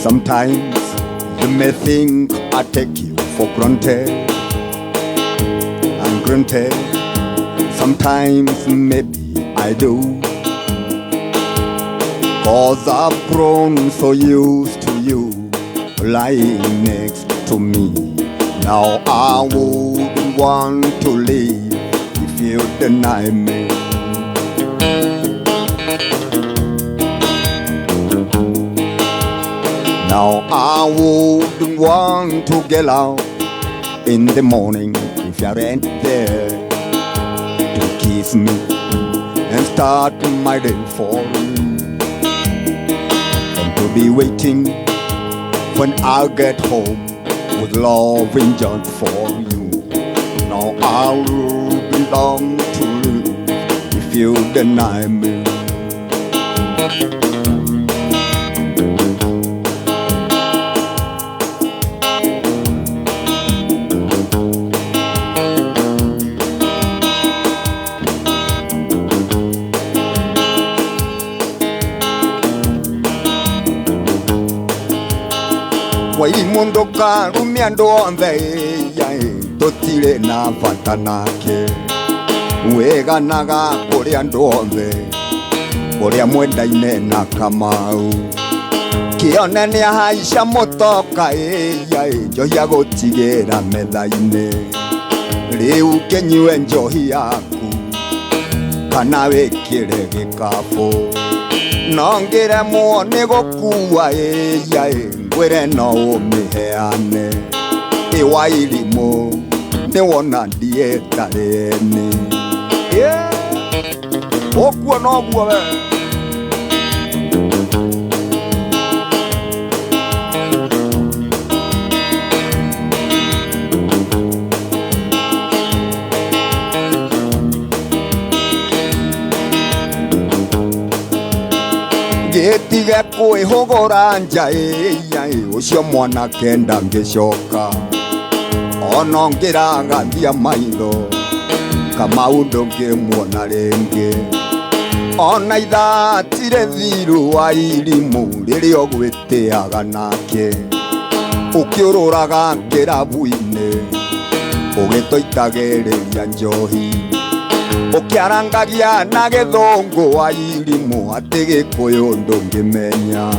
Sometimes you may think I take you for granted, and granted. Sometimes maybe I do, 'cause I've grown so used to you lying next to me. Now I wouldn't want to leave if you deny me. Now I wouldn't want to get out in the morning if you aren't there to kiss me and start my day for me, and to be waiting when I get home with loving just for you. Now I would long to live if you deny me. Waimundoka rumiando onthe totire na bata nake weganaga kuri andu onthe uria mwendaine na Kamau kione ni ahaica mutoka njohia gutigira metha-ini riu kenyue njohi yaku kana wikire gikabu nongire muone gukua ngwire no umiheane iwairimu niwona ndietareni okuo noguo we Getiga kwihogora nja ucio mwanake ndangicoka ona ngirathia maitho Kamau ndungimuona ringi ona ithatire thiru wa irimu riria ugwitiaga nake ukiururaga kirabu-ini ugitoitagiriria njohi ukiarangagia na githungu wa irimu ati Gikuyu ndungimenya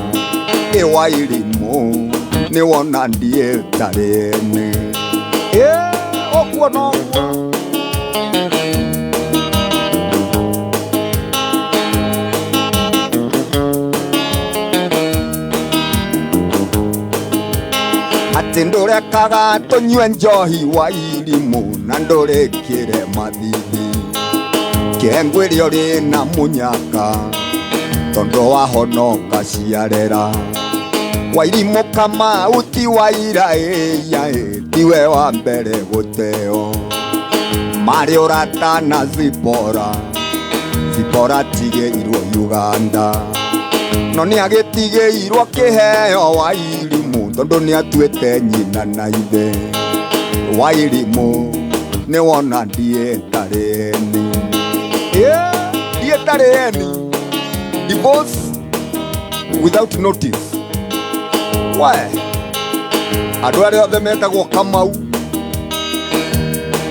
wa irimu niwona ndietareni okuo noguo ati ndurekaga tunyue njohi wa irimu na ndurikire mathithi kengwire uri na munyaka tondo wahonoka ciarera Wairimu Kamau ti waira tiwe wa mbere guteo mari urata na Zipora tigeirwo Uganda no ni agitigeirwo kiheo Wairimu tondo ni atuete nyina na ithe Wairimu ni wona ndietareni divorce without notice. Why? Andu aria othe metagwo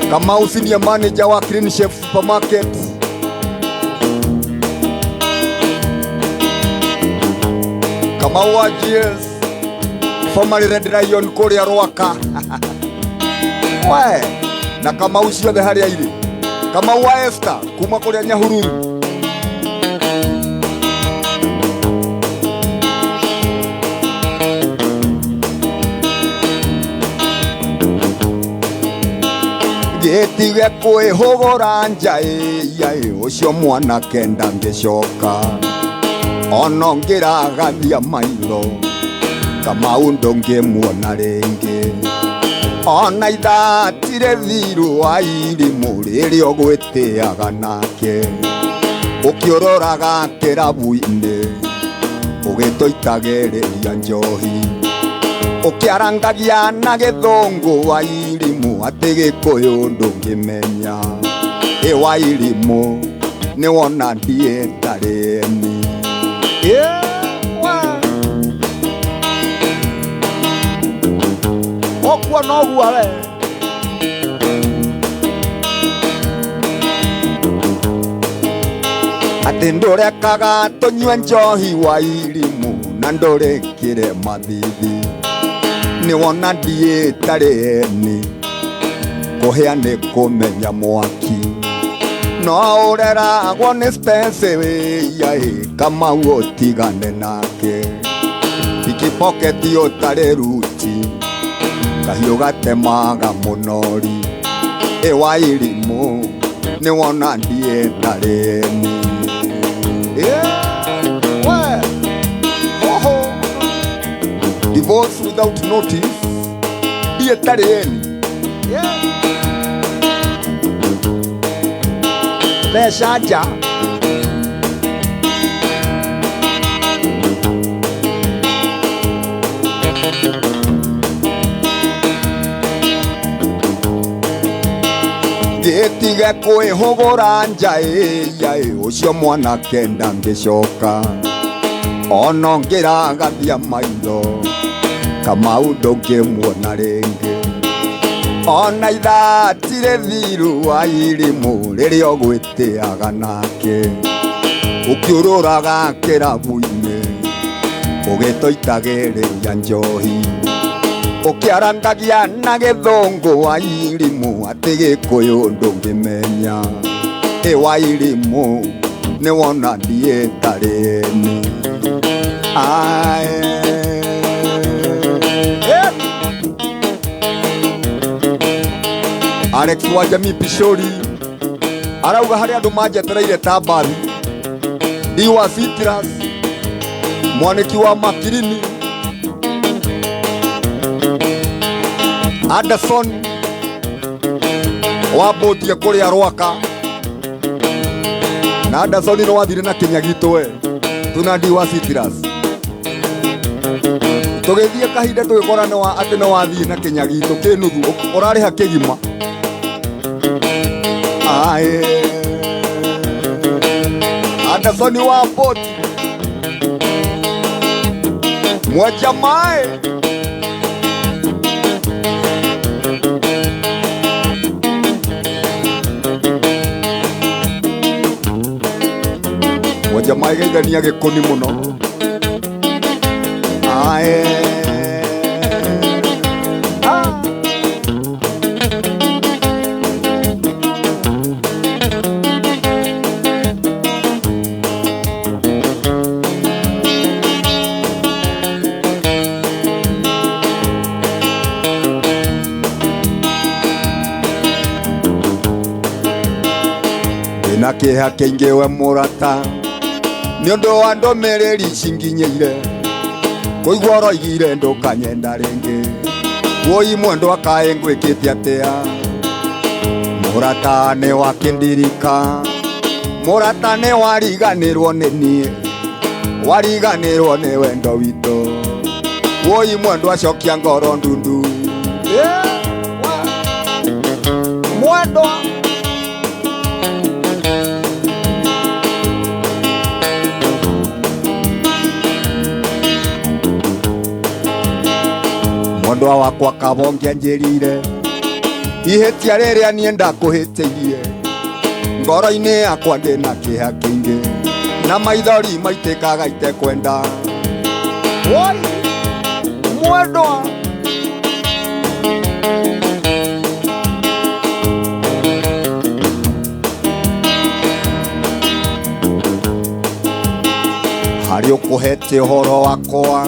Kamau senior manager wa Clean Chef Supermarket Kamau wa GS formerly Red Lion kuria Rwaka Why? Na Kamau ciothe haria iri Kamau wa Esther kuma kuria Nyahururu Getiga kwihogora nja ucio mwanake ndangicoka ona ngiragathia maitho Kamau ndungimuona ringi ona ithatire thiru wa irimu riria ugwitiaga nake ukiuroraga kirabu-ini ugitoitagiriria njohi ukiarangagia na githungu wa irimu ati Gikuyu ndungimenya wa irimu nĩ wona ndiĩtarĩni. Okuo noguo we atĩ ndũrekaga tũnyue njohi wa irimũ na ndũrĩkĩre mathithi, nĩ wona ndiĩtarĩni. Kũhĩa nĩ kũmenya mwaki, no ũreragwo nĩ Spence wĩya Kamau ũtigane nake. Pickpocket ũtarĩ ruti, kahiũ gatemaga mũnori. Wa irimũ nĩ wona ndiĩtarĩni. Divorce without notice, ndiĩtarĩni. Besha nja ngĩtige kwĩhũgũra nja ũcio mwanake ndangĩcoka, ona ngĩragathia maitho Kamau ndũngĩmuona rĩngĩ. Ona ithaa tirĩ thiru wa irimũ rĩrĩa ũgwĩtĩaga nake, ũkĩũrũraga kĩrabu-inĩ ũgĩtũitagĩrĩria njohi, ũkĩarangagia na gĩthũngũ wa irimũ atĩ gĩkũyũ ndũngĩmenya. Wa irimũ nĩ wona ndiĩtarĩni. Alex wa Jamii Pishori arauga harĩ andũ manjetereire ta mbathi. Ndi wa Citrus, mwaniki wa Makirini, Anderson wa Botia kũrĩa Rwaka, na Anderson no wathire na Kĩnyagitũ we tuna Ndi wa Citrus. Tũgĩthiĩ kahinda tũgĩkora atĩ no wathiĩ na Kĩnyagitũ kĩnuthu ũrarĩha kĩgima. Anderson wa Boti mwacha mae mwacha mae gaithania gĩkũni mũno. Na kĩeha kĩingĩ we mũrata nĩ ũndũ wa ndũmĩrĩri cinginyĩire, kũigua ũroigire ndũkanyenda rĩngĩ. Woi mwendwa kaĩ ngwĩkĩte atĩa? Mũrata nĩ wakĩndirika, mũrata nĩ wariganĩrwo nĩ niĩ, wariganĩrwo nĩ wendo witũ. Woi mwendwa cokia ngoro ndundu. Mwendwa mwendwa wakwa Kabongia njĩrire ihĩtia rĩrĩa niĩ ndakũhĩtĩirie, ngoro-inĩ yakwa ndĩna kĩeha kĩingĩ na maithori maitĩkaga itekwenda. Woi mwendwa harĩ ũkũhete ũhoro wakwa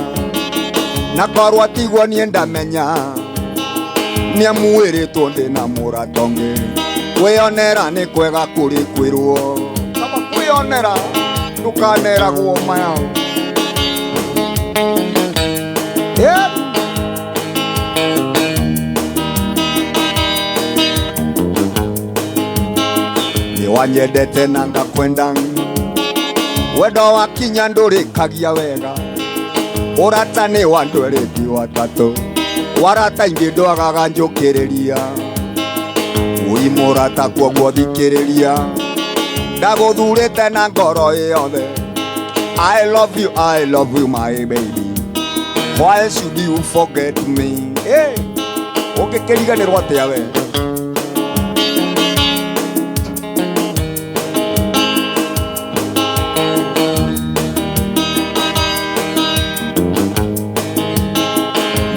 na korwo tigwo niĩ ndamenya, nĩ amuĩrĩtwo ndĩna mũrata ũngĩ. Kwĩyonera nĩ kwega kũrĩ kwĩrwo, kama kwĩyonera ndũkaneragwo maya. Nĩ wanyendete na ngakwenda, wendo wakinya ndũrĩkagia wega. Ũrata nĩ wa andũ erĩ ti atatũ, warata ingĩ ndwagaga njũkĩrĩria. Wĩ mũrata kwoguo thikĩrĩria, ndaguthurite na ngoro yothe. I love you my baby. Why should you forget me? Hey, ukikiriganirwo atia we?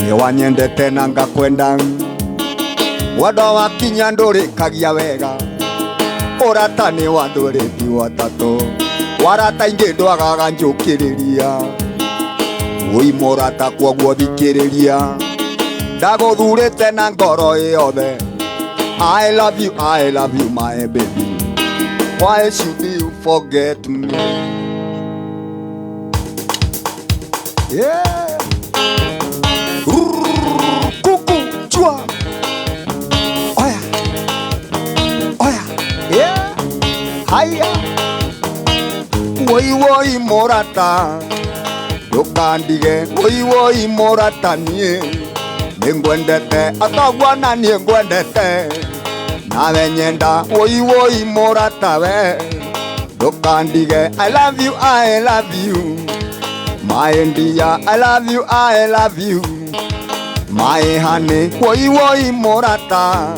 Niwanyendete na ngakwenda, wendo wakinya ndurikagia wega. Urata ni wa nduriti watatu, warata ingi ndwagaga njukiriria. Ui murata kwoguo thikiriria, ndaguthurite na ngoro yothe. I love you my baby. Why should you forget me? Yeah. Kuku chua. Oya. Oya. Yeah. Haya. Woi murata. Ndukandige. Woi murata nie. Ningwendete. Atagwa na ningwendete. Nawe nyenda. Woi murata we. Ndukandige. I love you. My dear, I love you. My honey, woi murata.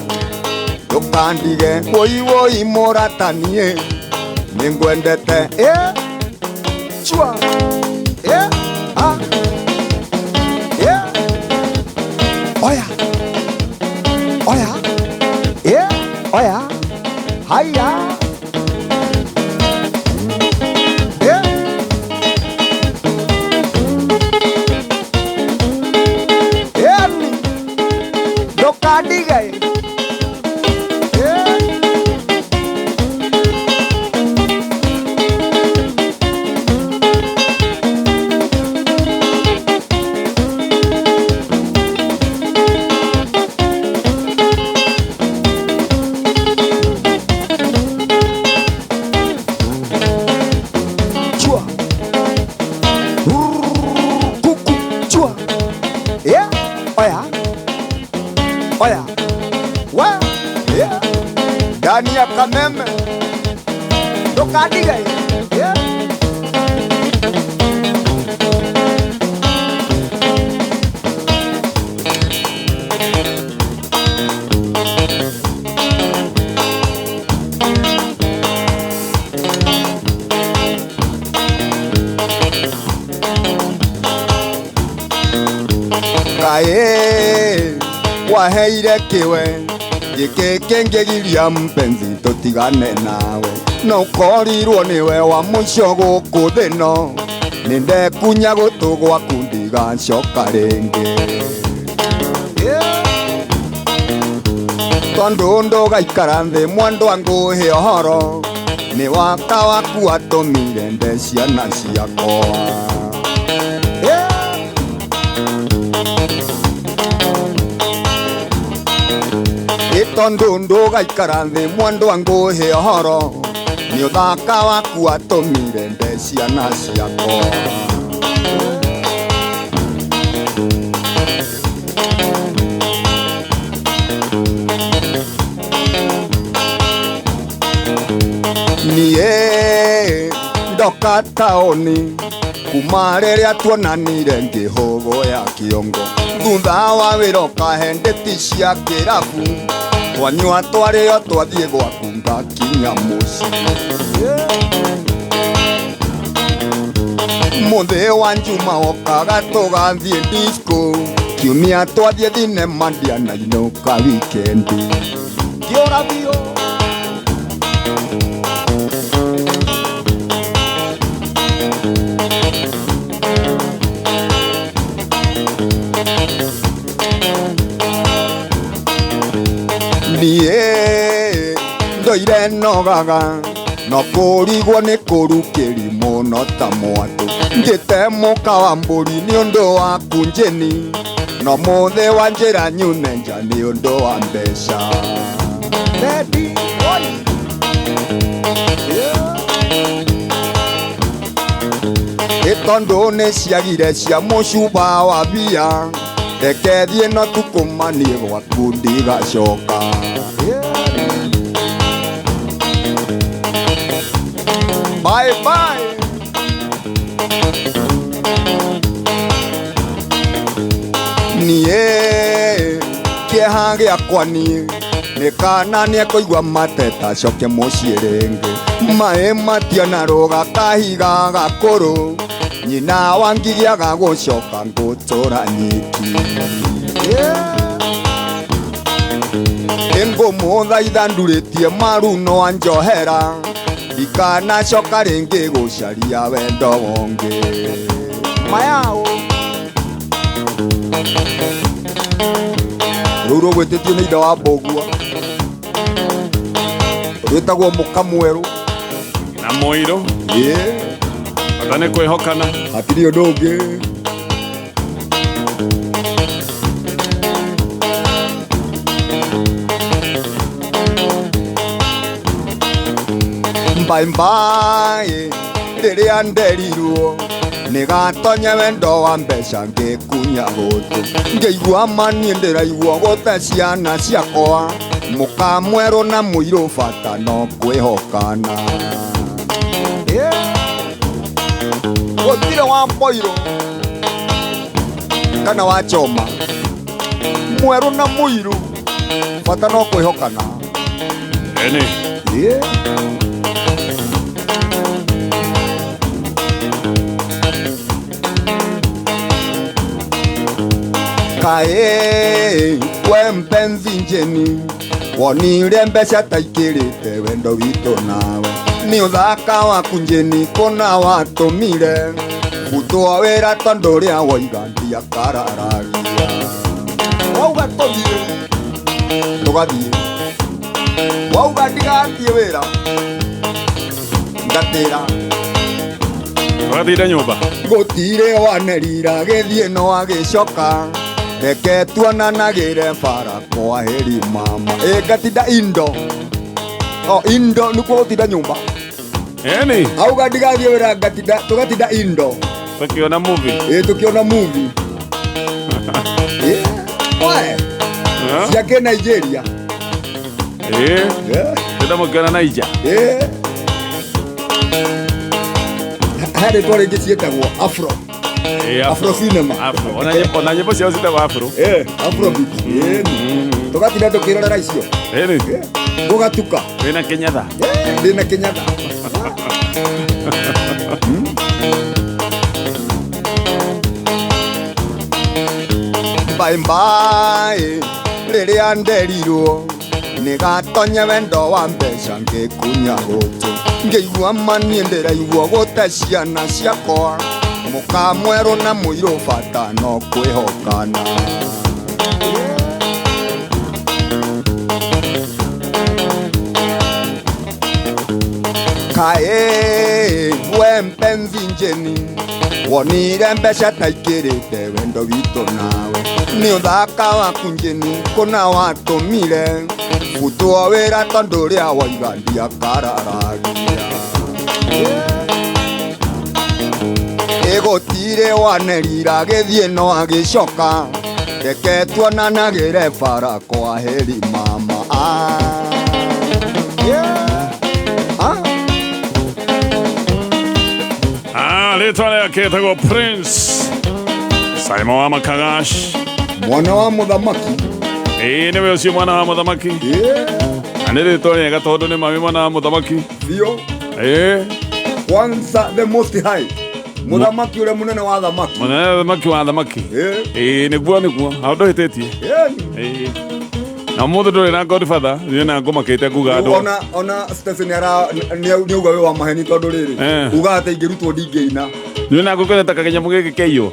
Ndukandige, woi murata nie. Ningwendete, yeah. Chua, yeah. Ah, yeah. Oya, oya, yeah. Oya, hiya. Oya, wa, yeah. Ndani ya Kameme, ndukandige, yeah. Kae waheire kiwe gikikengeriria mpenzi tutigane nawe no korirwo niwe wa muico guku thino nindekunya gutu gwaku ndigacoka ringi tondu ndugaikara nthi mwendwa nguhe ohoro ni waka waku atumire nde ciana ciakwa tondu ndugaikara nthi mwendwa nguhe ohoro ni uthaka waku atumire nde ciana ciakwa nie ndoka taoni kuma riria tuonanire ngihogoya kiongo thutha wa wira ukahendeti cia kirabu twanyua twario twathie gwaku ngakinya mucii muthi wa njuma okaga tugathie disco kiumia twathie thinema ndianainuka wikendi kiora bio nie ndoire nogaga no kurigwo ni kurukiri muno ta mwatu ngite muka wa mburi ni undu wa kunjeni no muthe wa njira nyune nja ni undu wa mbeca ready itondu ni ciagire cia mucuba wa bia reke thie no tukumanie gwaku ndigacoka Bye bye. Nie kieha giakwa nie nikana niekũigua mateta coke mũciĩ rĩngĩ maĩ matianaroga kahiga gakũrũ nyina wangigiaga gũcoka ngũtũra nyiki ngũmũthaitha ndurĩtie maruno anjohera ndikanacoka rĩngĩ gũcaria wendo wongĩ mayao rũu rũgwĩtĩtio nĩ ithe wa mbũgua rwĩtagwo mũka mwerũ na mũirũ bata nĩ kwĩhokana hatirĩ ũndũ ũngĩ mbaimbai rĩrĩa nderirwo nĩgatonye wendo wa mbeca ngĩkunya gũtũ ngĩigua mani ndĩraigua gũte ciana ciakwa mũka mwerũ na mũirũ bata no kwĩhokana gũtirĩ wa mboirũ kana wa choma mwerũ na mũirũ bata no kwĩhokana eni kae we mpenzi njeni wonire mbeca taikĩrĩte wendo witũ nawe nĩ ũthaka waku njeni kũna watũmire gũtũa wĩra tondũ ũrĩa woiga ndiakararagia wauga tũthiĩ tũgathiĩ wauga ndigathiĩ wĩra ngatĩra tũgathire nyũmba gũtirĩ wanerira gĩthiĩ no agĩcoka reke tuonanagĩre bara kwaheri mama ngatinda indo indo nĩkuo gũtinda nyũmba eni auga ndigathiĩ wĩra tũgatinda indo tũkĩona movie tũkĩona movie cia kĩ-Nigeria tenda mũkĩona Naija he rĩtwa rĩngĩ ciĩtagwo afro afro cinema ona nyĩmbo ciao citagwo afro afrobeat tũgatinda tũkĩrorera icio gũgatuka wĩna kĩnyatha ndĩna kĩnyatha mbaimbai rĩrĩa nderirwo nĩgatonye wendo wa mbeca ngĩkunya gũtũ ngĩigua mani ndĩraigua gũte ciana ciakwa mũka mwerũ na mũirũ bata no kwĩhokana kae we mpenzi njeni wonire mbeca taikĩrĩte wendo witũ nawe nĩ ũthaka waku njeni kũna watũmire gũtũa wĩra tondũ ũrĩa woiga ndiakararagia gũtirĩ wanerira gĩthiĩ no agĩcoka reke tuonanagĩre bara kwaheri mama rĩtwa rĩake rĩtagwo Prince Simon wa Makagash mwana wa mũthamaki nĩwe ũcio mwana wa mũthamaki na nĩ rĩtwa rĩega tondũ nĩ mami mwana wa mũthamaki biũ kwanza the most high mũthamaki ũrĩa mũnene wa thamaki wa thamaki nĩguo hau ndũhĩtĩtie na mũndũ ndũrĩ na Godfather nĩ na ngũmakĩte nguga andũ ona Stephen nĩauga wĩ wa maheni tondũ rĩrĩ uga atĩ ingĩrutwo ndingĩina nĩ na ngũkwenda kanyamũ gĩkĩ kĩiyũ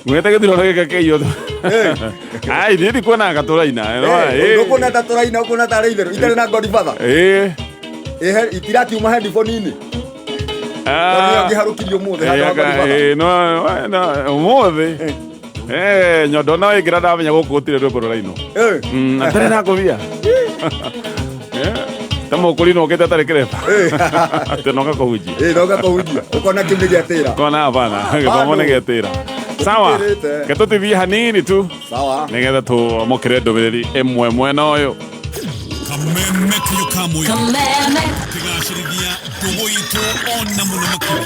mwete gĩthurano gĩkĩ kĩiyũ ai nĩ kuona gatũraina ũkuona ta tũraina ũkuona ta rĩitherũ itarĩ na Godfather itirakiuma headphone-inĩ ngĩharũkirio mũthĩ ũmũthĩ nyondo no ĩngĩra ndamenya gũkũ gũtirĩ rwĩmbo rũrainwo atarĩ na ngũbia ta mũkũri no ũkĩte atarĩ kĩreba atĩ no gakũhunjia ũkona kĩu nĩ gĩatĩra kona hapana gĩthomo nĩ gĩatĩra sawa ketũtithie hanini tu nĩgetha tũmũkĩre ndũmĩrĩri ĩmwe mwena ũyũ Kameme kugacirithia ndugu itu ona muno makuru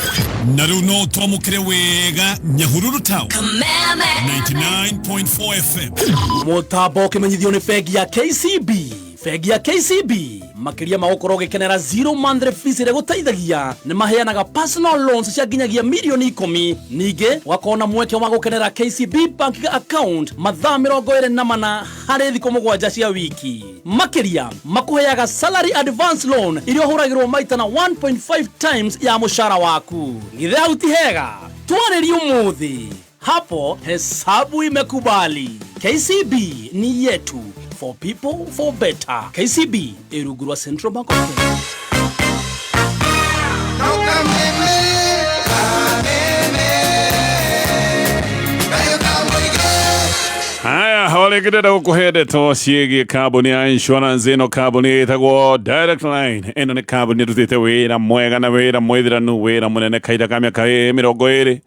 na riu no twamukire wega Nyahururu Town 99.4 FM mutambo kimenyithio ni bengi ya KCB. Bengi ya KCB makiria magukoro gikenera 0 monthly fees ire guteithagia ni maheanaga personal loans cia nginyagia milioni 10. Ninge wakona mweke wa gukenera KCB bank account mathaa 24 hari thiko 7 cia wiki. Makiria makuheaga salary advance loan irio huragirwo maita na 1.5 times ya mushara waku. Githea utihega twareri umuthi hapo hesabu imekubali. KCB ni yetu. For people, for better. KCB, Erugurwa Central Bank of Kenya. Haya, hawalekideda ukuhede to siegi kabuni ya insurance ino kabuni itago Direct Line. Eno ni kabuni tutite wera mwega na wera mwedira nu wera munene kaida kamya kae mirogo ere.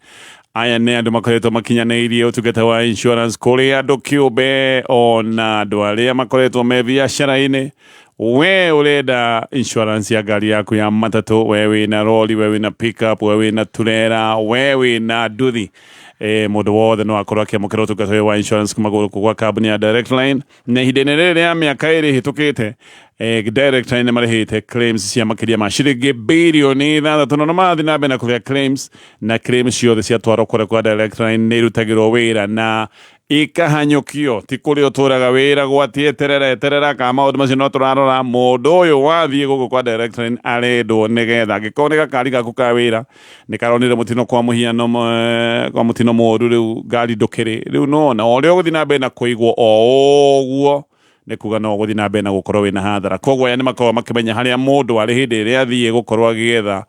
Aya ne andu makoretwo makinyanĩirie ũtungata wa insurance kũrĩ andũ kĩũmbe ona andũ arĩa makoretwo me biacara-inĩ. We urenda insurance ya gari yaku ya matatu, we wĩna lori, we wĩna pickup, we wĩna turera, we wĩna nduthi, mũndũ wothe no akorwo akĩamũkĩra ũtungata wa insurance kuma gwa kambuni ya Direct Line. Na ihinda-inĩ rĩrĩ rĩa mĩaka ĩrĩ hĩtũkĩte, Direct Line marĩhĩte claims cia makĩria ma ciringi bilioni 6 no marathiĩ na mbere na kũrĩha claims, na claims ciothe ciatwarwo kũrĩa kwa Direct Line nĩ irutagĩrwo wĩra na ikahanyũkio. Ti kũrĩa ũtũraga wĩra gwati eterera ka maũndũ macio no tũrarora. Mũndũ ũyũ wathiĩ gũkũ kwa Direct Line arendwo nĩgetha angĩkorwo nĩ gakari gaku ka wĩra nĩ karonire mũtino kwa mũhiano kwa mũtino mũũru, rĩu ngari ndũkĩrĩ, rĩu nona ũrĩa ũgũthiĩ na mbere na kũigwo o ũguo nĩ kuga no gũthiĩ na mbere na gũkorwo wĩna hathara. Koguo aya nĩ makoragwo makĩmenya harĩa mũndũ arĩ hĩndĩ ĩrĩa athiĩ gũkorwo agĩetha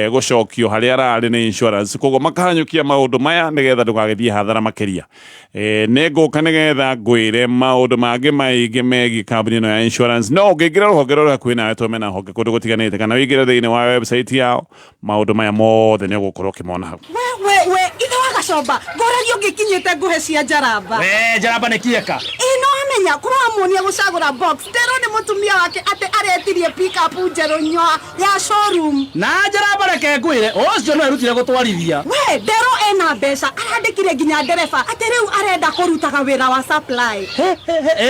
gũcokio harĩa ararĩ nĩ insurance. Koguo makahanyũkia maũndũ maya nĩgetha ndũgagĩthiĩ hathara makĩria. Nĩ ngũka nĩgetha ngwĩre maũndũ mangĩ maingĩ megiĩ kambuni ĩno ya insurance. No ũngĩingĩra rũhonge rũrĩa hakuhĩ nawe twĩ na honge kũndũ gũtiganĩte, kana wĩingĩre thĩinĩ wa website yao, maũndũ maya mothe nĩ ũgũkorwo ũkĩmona hau. We ithe wa Gacomba ngũrario ngĩkinyĩte nguhe cia Njaramba. We Njaramba nĩ kieka. Ĩno amenya kũramuonia gũcagũra box. Ndero nĩ mũtumia wake atĩ aretirie pick-up njerũ nyoa ya showroom. Na Njaramba reke ngwĩre ũcio no erutire gũtwarithia. We Ndero ena mbeca arandĩkire nginya ndereba atĩ rĩu arenda kũrutaga wĩra wa supply.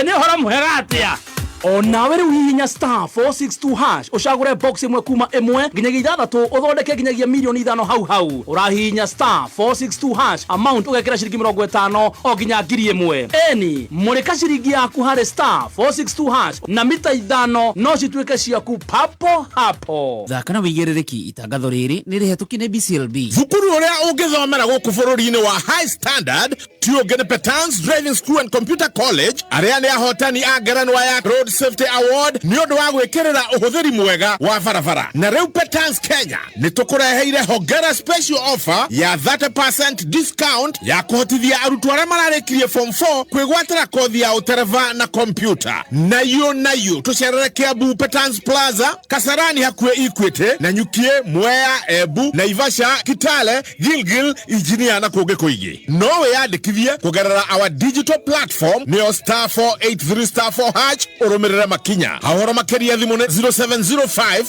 Nĩ ũhoro mwega atĩa. Onawe rĩu hihinya *462# ucagure box imwe kuma imwe nginyagia 6 uthondeke nginyagia milioni 5 hau urahihinya *462# amount ugekira ciringi 50 o nginya 1000. Eni murika ciringi yaku hari *462# na mita 5 no cituike ciaku papo hapo. Thaka na wĩigĩrĩrĩki. Itangatho rĩrĩ nĩ rĩhetũkie nĩ BCLB. Thukuru ũrĩa ũngĩthomera gũkũ bũrũri-inĩ wa High Standard Tioga Petans Driving School and Computer College, arĩa nĩ ahotani a ngerenwa ya Road Safety Award nĩ ũndũ wa gwĩkĩrĩra ũhũthĩri mwega wa barabara. Na rĩu Petans Kenya nĩ tũkũreheire hongera special offer ya 30% discount ya kũhotithia arutwo arĩa mararĩkirie form 4 kwĩgwatĩra kothi ya ũtereva na computer. Nayo tũcerere Kiambu Petans Plaza, Kasarani hakuhĩ Equity, Nanyuki, Mwea, Embu, Naivasha, Kitale, Gilgil, Engineer na kũngĩ kũingĩ. No wĩyandĩkithie kũgerera our digital platform nĩyo *483*4# ũrũmĩrĩre makinya. Hahoro makĩria thimũ nĩ 0705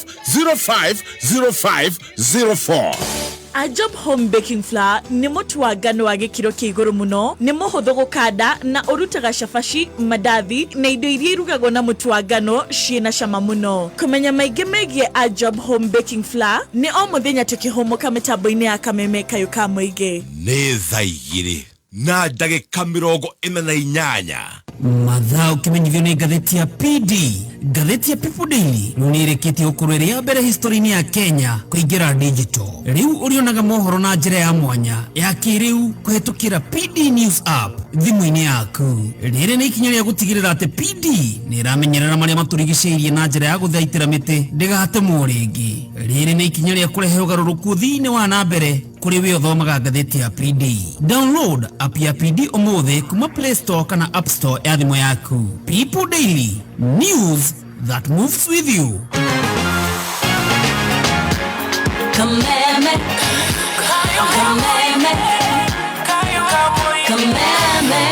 050504. Ajob Home Baking Flour nĩ mũtu wa ngano wa gĩkĩro kĩa igũrũ mũno, nĩ mũhũthũ gũkanda na ũrutaga cabaci, mandathi na indo iria irugagwo na mũtu wa ngano ciĩna cama mũno. Kũmenya maingĩ megiĩ Ajob Home Baking Flour nĩ o mũthenya tũkĩhũmũka mĩtambo-inĩ ya Kameme kayũ ka mũingĩ. Nĩ thaa 2 na ndagĩka 48. Mathaa ũkĩmenyithio nĩ ngathĩti ya PD. Ngathĩti ya People Daily rĩu nĩ ĩrĩkĩtie gũkorwo ĩrĩ ya mbere history-inĩ ya Kenya kũingĩra digital. Rĩu ũrĩonaga mohoro na njĩra ya mwanya ya kĩrĩu kũhetũkĩra PD News app thimũ-inĩ yaku. Rĩrĩ nĩ ikinya rĩa gũtigĩrĩra atĩ PD nĩ ĩramenyerera marĩa matũrigicĩirie na njĩra ya gũthaitĩra mĩtĩ ndĩgatemwo rĩngĩ. Rĩrĩ nĩ ikinya rĩa kũrehe ũgarũrũku thĩinĩ wa na mbere kũrĩ we ũthomaga ngathĩti ya PD. Download app ya PD ũmũthĩ kuma Play Store kana App Store ya thimũ yaku. People Daily, news that moves with you. Kameme, Kameme, Kameme,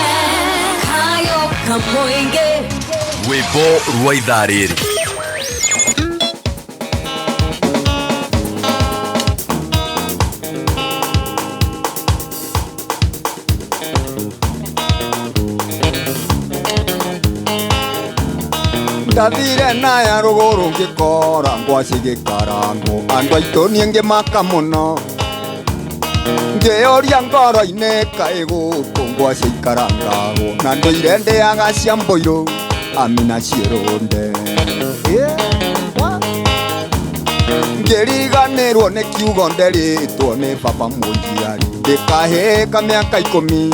Kayo Kamoinge. Rwĩmbo rwa ithaa rĩrĩ. Tathire na ya ruguru ngikora ngwaci gikarango andu aitu nie ngimaka muno ngioria ngoro-ini kaĩ gũkũ ngwaci ikarangago na ndũire ndĩaga cia mbũirũ amina ciĩrũnde ngĩriganĩrwo nĩ kiugo nderĩtwo nĩ baba mũnjiari ndĩkahĩka mĩaka 10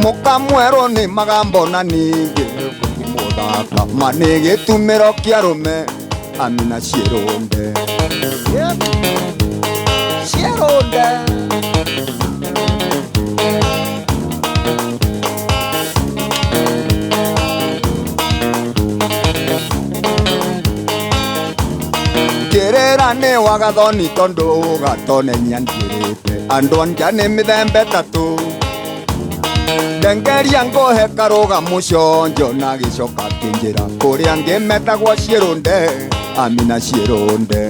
mũka mwerũ nĩ magambo na ningĩ mũthaka ma nĩ gĩtumĩro kĩa rũme amina ciĩrũnde ciĩrũnde Kerera nĩ wagathoni tondũ gatonenya ndĩrĩte andũ anja nĩ mĩthemba ĩtatũ ndengeria ngũhe karũga mũconjo na gĩcoka kĩnjĩra kũrĩa angĩ metagwo ciĩrũnde amina ciĩrũnde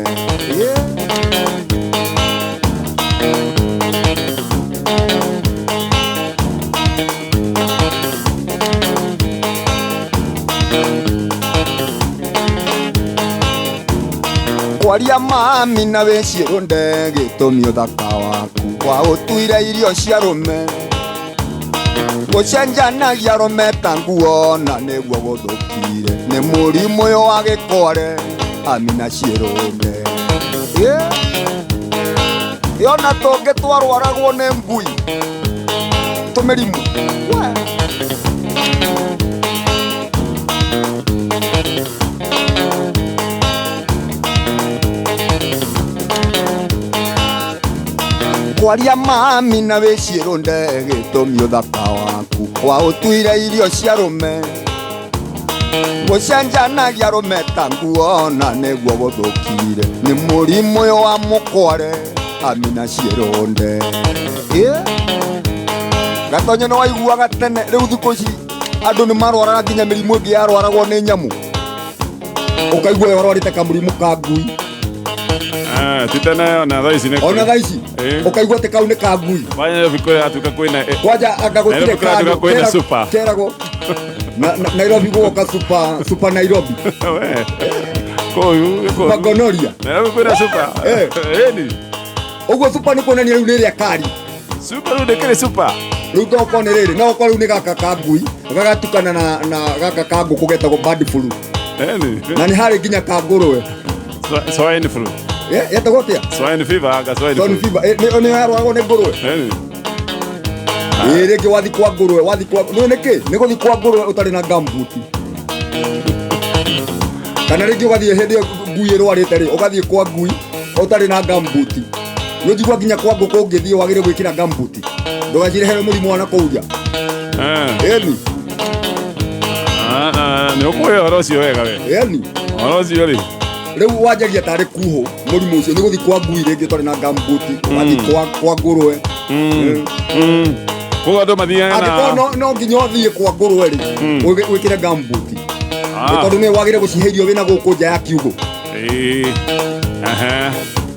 kwaria mami na wĩ ciĩrũnde gĩtũmi ũthaka waku wa ũtuire irio cia rũme gũcenjanagia rũme ta nguo na nĩguo gũthũkire nĩ mũrimũ ũyũ wa gĩkware amina ciĩrũnde ona tũngĩ twarwaragwo nĩ ngui tũmĩrimũ kwaria mami na wĩ ciĩrũnde gĩtũmi ũthaka waku wa ũtuire irio cia rũme gũcenjanagia rũme ta nguo na nĩguo gũthũkire nĩ mũrimũ ũyũ wa mũkware amina ciĩrũnde gatonyo nĩ waiguaga tene rĩu thikũ ici andũ nĩ marwaraga nginya mĩrimũ ĩngĩ yarwaragwo nĩ nyamũ ũkaigua yorwarĩte kamũrimũ ka ngui titana na thaisi ne ona thaisi ukaigua te kau ne ka ngui banya bikore atuka kwina kwaja agagotire ka kwina super kerago Nairobi go super Nairobi ko Magonoria na kwina super ni ugo super ni kuonania riu ni ria kari super ni kile super riu to kone riri no ko riu ni gaka ka ngui gagatukana na gaka ka nguku getagwo bird flu na ni hari nginya ka ngũrwe swine flu yetagwo atia swine fever swine fever ni yarwagwo nĩ ngũrwe rĩngĩ wathi kwa ngũrwe nĩ nĩkĩ nĩ gũthi kwa ngũrwe ũtarĩ na gumboot kana rĩngĩ ũgathiĩ hĩndĩ ngui ĩrwarĩte rĩ ũgathiĩ kwa ngui ũtarĩ na gumboot nĩ njigua nginya kwa ngũkũ ũngĩthiĩ wagĩrĩire gwĩkĩra gumboot ndũgacirehere mũrimũ wa nakũu nja ĩni nĩ ũkũhe ũhoro ũcio wega we ĩni ũhoro ũcio rĩ rĩu wanjagia tarĩ kuho mũrimũ ũcio nĩ gũthi kwa ngui rĩngĩ ũtarĩ na gumboot wathi kwa ngũrwe koguo andũ mathiaga na angĩkorwo no nginya ũthiĩ kwa ngũrwe rĩ wĩkĩre gumboot tondũ nĩ wagĩrĩire gũcihe irio wĩna gũkũ nja ya kiugũ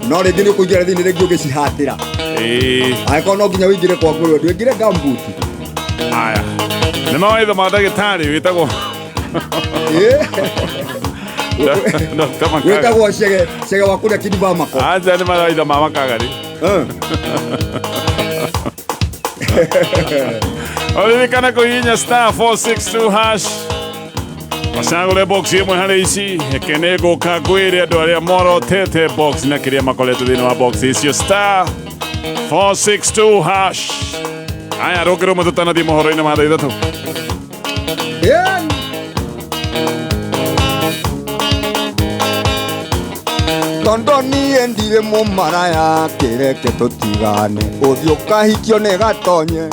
no rĩngĩ nĩ ũkũingĩra thĩinĩ rĩngĩ ũgĩcihatĩra angĩkorwo no nginya wĩingĩre kwa ngũrwe ndwĩngĩre gumboot aya nĩ mawaitha ma ndagĩtarĩ wĩtagwo wĩtagwo cege wa kũrĩa kĩdiba mako aja nĩ mawaitha ma makagari oririkana kũhihinya star 462 hash macagũre box ĩmwe harĩ ici ĩke nĩ ngũka ngwĩre andũ arĩa morotete box na kĩrĩa makoretwo thĩinĩ wa box icio star 462 hash aya rũngĩrũmwe tũtanathiĩ mohoro-inĩ ma thaa ithatũ tondo niĩ ndirĩ mũmaraya kĩreke tũtigane ũthiĩ ũkahikio nĩ gatonye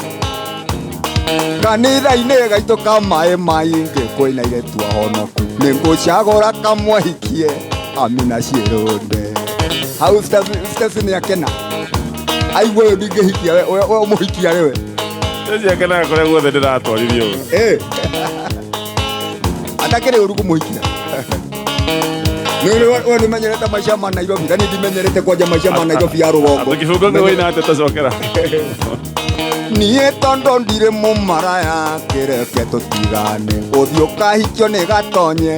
kanitha-inĩ gaitũ ka maĩ maingĩ kwĩna iretu ahonoku nĩ ngũcagũra kamwe hikie amina ciĩrũnde hau Stephen nĩ akena aigua ũyũ ndingĩhikia we ũmũhikia rĩwe nĩciakenaga kũrĩa guothe ndĩratwarithio atakĩrĩ ũru kũmũhikia we nĩmenyerete maica ma Nairobi na nĩ ndimenyerete kwanja maica ma Nairobi ya rũgongo kĩbungo gĩ wĩna atĩ tacokera niĩ tondũ ndirĩ mũmaraya kĩreke tũtigane ũthiĩ ũkahikio nĩ gatonye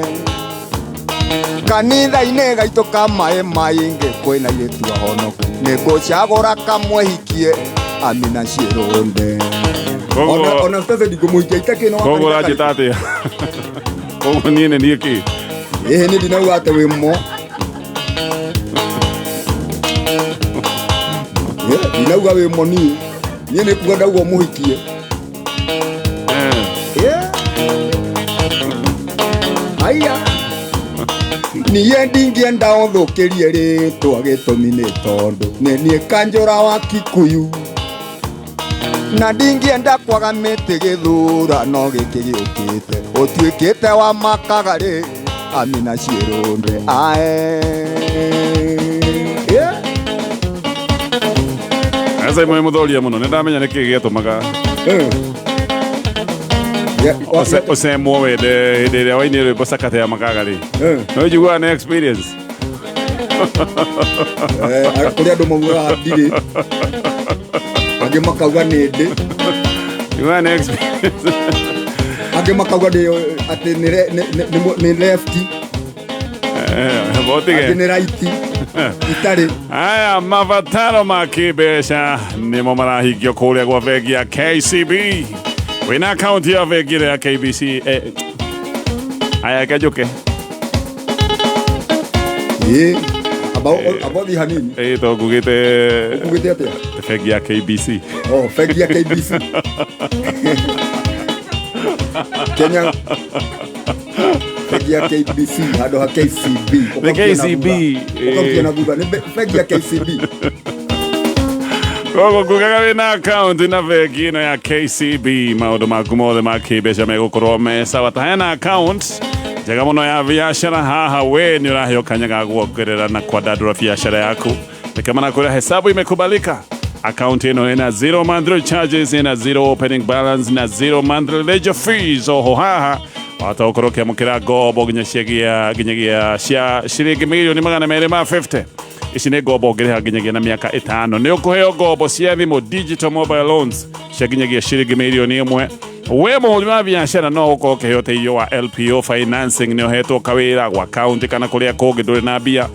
kanitha-inĩ gaitũ ka maĩ maingĩ kwĩna airĩtu ahonoku nĩngũcagũra kamwe hikie Amina Shirunde ona sasa ndingũmũhikia itakĩno koguo ũranjĩta atĩa koguo niĩ nĩ niĩ kĩ nĩ ndinauga atĩ wĩ mo ndinauga wĩ mo niĩ nĩ kuga ndauga ũmũhikie aya niĩ ndingĩenda ũthũkĩrie rĩtwa gĩtũmi nĩ tondũ nĩ niĩ Kanjũra wa Kikuyu na ndingĩenda kwaga mĩtĩ gĩthurano gĩkĩ gĩũkĩte ũtuĩkĩte wa makagarĩ Amina Shirunde Asa imwe mũthoria mũno nĩndamenya nĩkĩ gĩatũmaga ũcemwo wende hĩndĩ ĩrĩa wainĩ rwĩmbo Sakata ya Makagarĩ no njiguaga nĩ experience kũrĩ andũ maugaga ndirĩ angĩ makauga nĩ ndĩ njiguaga nĩ experience angĩ makauga atĩ nĩ lefti angĩ nĩ right itarĩ aya mabataro ma kĩmbeca nĩmo marahingio kũrĩa gwa bengi ya KCB wĩna akaunti ya bengi ya KBC aya kajũke abathi hanini to ngugĩte atĩa bengi ya KBC bengi ya KBC Kenya bengi ya KBC handũ ha KCB the KCB ũkaũkiona thutha nĩ bengi ya KCB koguo ngugaga wĩna akaunti na bengi ĩno ya KCB maũndũ maku mothe ma kĩmbeca megũkorwo me sawa ta hena account njega mũno ya biashara haha we nĩ ũraheo kanya ga guongerera na kwandandũra biashara yaku reke mana kũrĩa hesabu imekubalika akaunti ĩno ĩna 0 monthly charges ĩna 0 opening balance na 0 monthly ledger fees oho haha wahota gũkorwo ũkĩamũkĩra ngombo nginyagia cia ciringi mirioni 250 ici nĩ ngombo ngĩrĩha nginyagia na mĩaka 5 nĩ ũkũheo ngombo cia thimũ digital mobile loans cia nginyagia ciringi mirioni 1 we mũhũri wa biashara no ũkorwo ũkĩheo ũteithio wa LPO financing nĩ ũhetwo kawĩra gwa kaunti kana kũrĩa kũngĩ ndũrĩ na mbia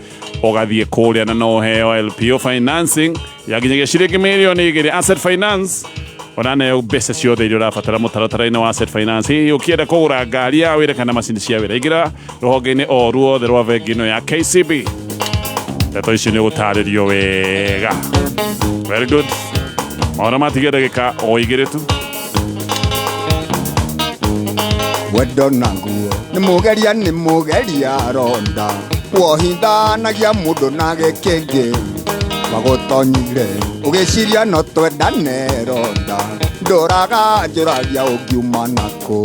ũgathiĩ kũrĩa na no ũheo LPO financing ya nginyagia ciringi mirioni 2 asset finance ona nayo mbeca ciothe iria ũrabatara mũtaratara-inĩ wa asset finance hihi ũkĩenda kũgũra ngari ya wĩra kana macini cia wĩra ingĩra rũhonge-inĩ o ruothe rwa bengi ĩno ya KCB ndeto ici nĩ ũgũtarĩrio wega very good maũndũ matigia ndagĩka o igĩrĩ tu wendo na nguo nĩ mũgeria ronda wohithanagia mũndũ na gĩkĩngĩ wagũtonyire ũgĩciria no twendane ronda ndũraga njũragia ũngiuma nakũ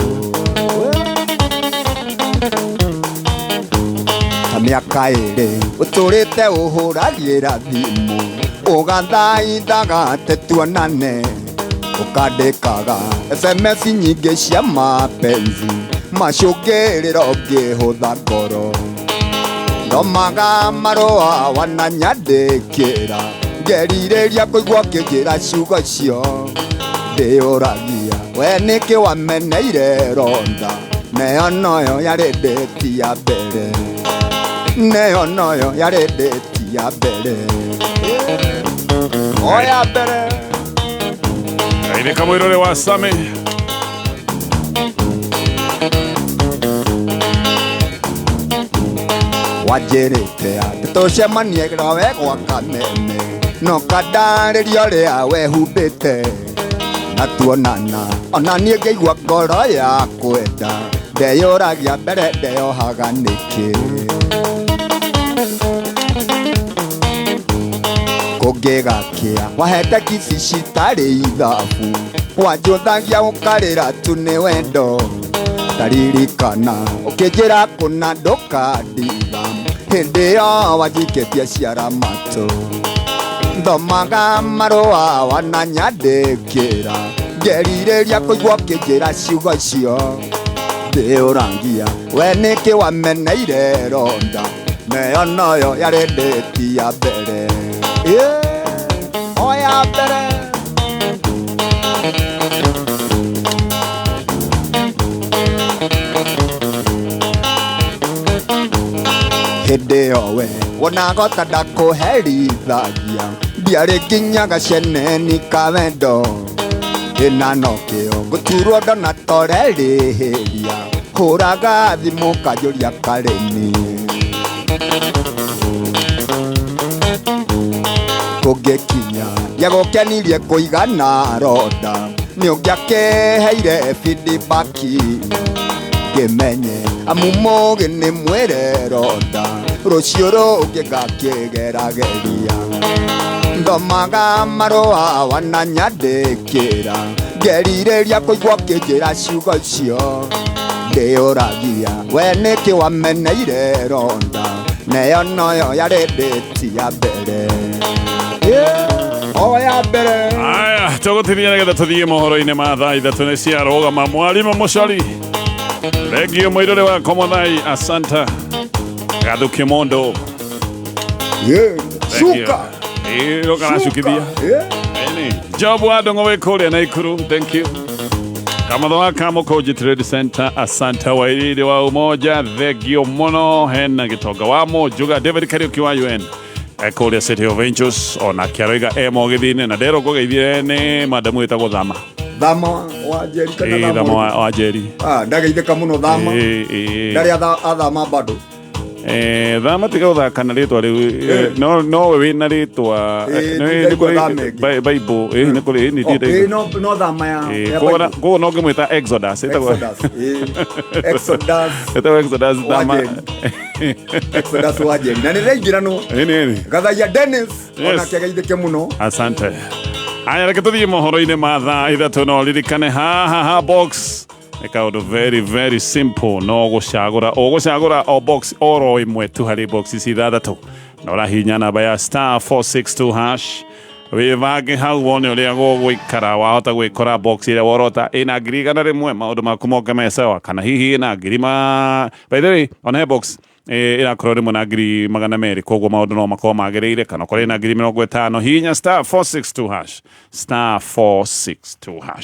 ta mĩaka ĩrĩ ũtũrĩte ũhũragĩra thimũ ũgathaithaga tetuonane ũkandĩkaga SMS nyingĩ cia mapenzi macũngĩrĩro ngĩhũtha ngoro ndomaga marũa wananyandĩkĩra ngerirĩria kũigua kĩnjĩra ciugo cio ndĩyũragia we nĩkĩ wameneire ronda neyo noyo yarĩ ndĩti ya mbere neyo noyo yarĩ ndĩti ya mbere oya mbere ĩnĩ kamũirũrĩ wa Sami wanjĩrĩte atĩ tũcemanie we gwa Kameme no kandarĩrio rĩa wehumbĩte na tuonana ona niĩ ngĩigua ngoro ya kwenda ndeyũragia mbere ndeyohaga nĩkĩ kũngĩgakĩa wahete kici citarĩ ithabu wanjũthagia ũkarĩra tu nĩ wendo ndaririkana ũkĩnjĩra kũna ndũkandiga hĩndĩ ĩyo wanjikĩtie ciara matũ thomaga marũa wananyandĩkĩra ngerirĩria kũigua ũkĩnjĩra ciugo icio ndĩyũragia we nĩkĩ wameneire ronda neyo noyo yarĩ ndĩti ya mbere oya mbere hĩndĩ ĩyo we wonagota ndakuherithagia ndiarĩ nginya gaceneni ka wendo ĩna nokĩo ngũturwo ndona torerĩhĩria hũraga thimũ kanjũria karĩmi kũngĩkinya ndiagũkenirie kũigana ronda nĩ ũngĩakĩheire feedback ngĩmenye amu mũgĩ nĩ mwĩre ronda rũciũ rũngĩ ngakĩgerageria ndomaga marũa wananyandĩkĩra ngerirĩria kũigua kĩnjĩra ciugo icio ndĩũragia we nĩkĩ wameneire ronda neyo noyo yarĩ ndĩti ya mbere o ya mbere. Aya tũgũtithia nĩgetha tũthiĩ mohoro-inĩ ma thaa ithatũ nĩ ciarũgama mwarimũ mũcori Regio Mũirũrĩ wa Komothai Asanta Gathu Kimondo Shuka Rũkaracukithia Job wa Ndũng'ũ wĩ kũrĩa Naikuru, thank you. Kamatho wa Kamukoji Trade Center Asanta Wairĩrĩ wa Umoja, thegio mũno. Hena Gĩtonga wa Mũnjuga, David Kariuki wa UN kũrĩa City of Angels, ona kĩaroiga gĩthiinĩ na ndero kũgeithie nĩ madamu wĩtagwo Thama wa Njeri kana Thama wa Njeri ndageithĩka mũno Thama ndarĩ athama bado Thama tiga ũthaka na rĩtwa rĩu no we wĩna rĩtwa Bible nĩ kũrĩ no Thama ya kũguo no ngĩmwĩta Exodus Exodus Thama Exodus wa Njeri na nĩ rĩingĩranwo Gathaia Dennis ona kĩageithĩke mũno. Asante. Aya reke tũthiĩ mohoro-inĩ ma thaa ithatũ no ririkane haha box nĩ kaũndũ very very simple no gũcagũra o box oro ĩmwe tu harĩ box ici ithathatũ na ũrahihinya namba ya *462# wĩbange hau wone ũrĩa gũgũikara wahota gwĩkora box ĩrĩa worota ĩna ngiri igana rĩmwe maũndũ maku moke mesawa kana hihi ĩna ngiri by the way ona he box ĩrakorwo rĩmwe na ngiri magana merĩ koguo maũndũ no makorwo magĩrĩire kana ũkorwo ĩna ngiri 50 hihinya *462# *462#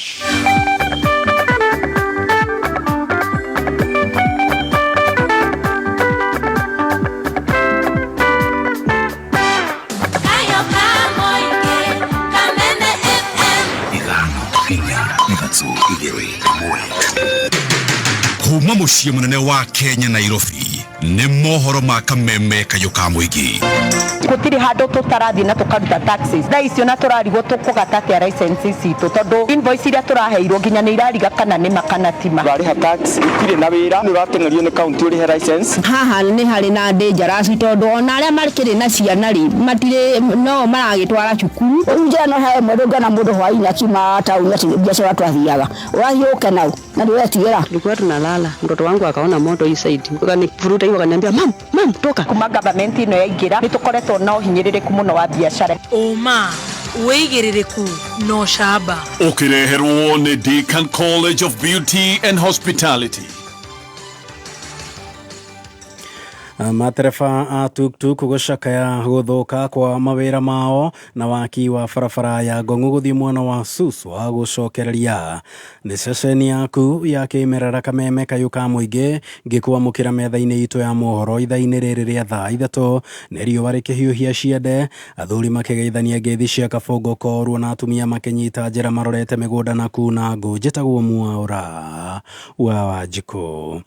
Kuma mũciĩ mũnene wa Kenya Nairobi nĩ mohoro ma kameme kayũ ka mũingĩ. Gũtirĩ handũ tũtarathiĩ na tũkaruta taxes thaa icio na tũrarigwo tũkũgata atĩa licenses citũ tondũ invoice iria tũraheirwo nginya nĩ irariga kana nĩ makana tima. Tũrarĩha tax itirĩ na wĩra nĩ ũrateng'erio nĩ kaunti ũrĩhe license. Haha nĩ harĩ na dangerous tondũ ona arĩa marĩ na ciana rĩ matirĩ no maragĩtwara cukuru. Njĩra no he mũndũ ngana mũndũ hwaĩ-inĩ akiuma tauni ati biashara twathiaga ũrathiũke nau na ndĩretigĩra. Nilikuwa tunalala mtoto wangu akaona moto hii side wakanifuruta hiyo wakaniambia mam toka. Kuma government ino yaingĩra nĩ tũkoretwo na ũhinyĩrĩrĩku mũno wa biashara. Oma wĩigĩrĩrĩku no shamba ũkĩreherwo nĩ Deakin College of Beauty and Hospitality. Matereba a tuktuk gũcakaya gũthũka kwa mawĩra mao na waki wa barabara ya Ngong'u gũthiĩ mwena wa Suswa gũcokereria. Nĩ ceceni yaku ya kĩmerera kameme kayũ ka mũingĩ ngĩkwamũkĩra metha-inĩ itũ ya mohoro ithaa-inĩ rĩrĩ rĩa thaa ithatũ nĩ riũa rĩkĩhiũhia ciende athuri makĩgeithania ngeithi cia kabũngo korwo na atumia makĩnyita njĩra marorete mĩgũnda na kuna ngũ njĩtagwo Mwaũra wa Wanjikũ.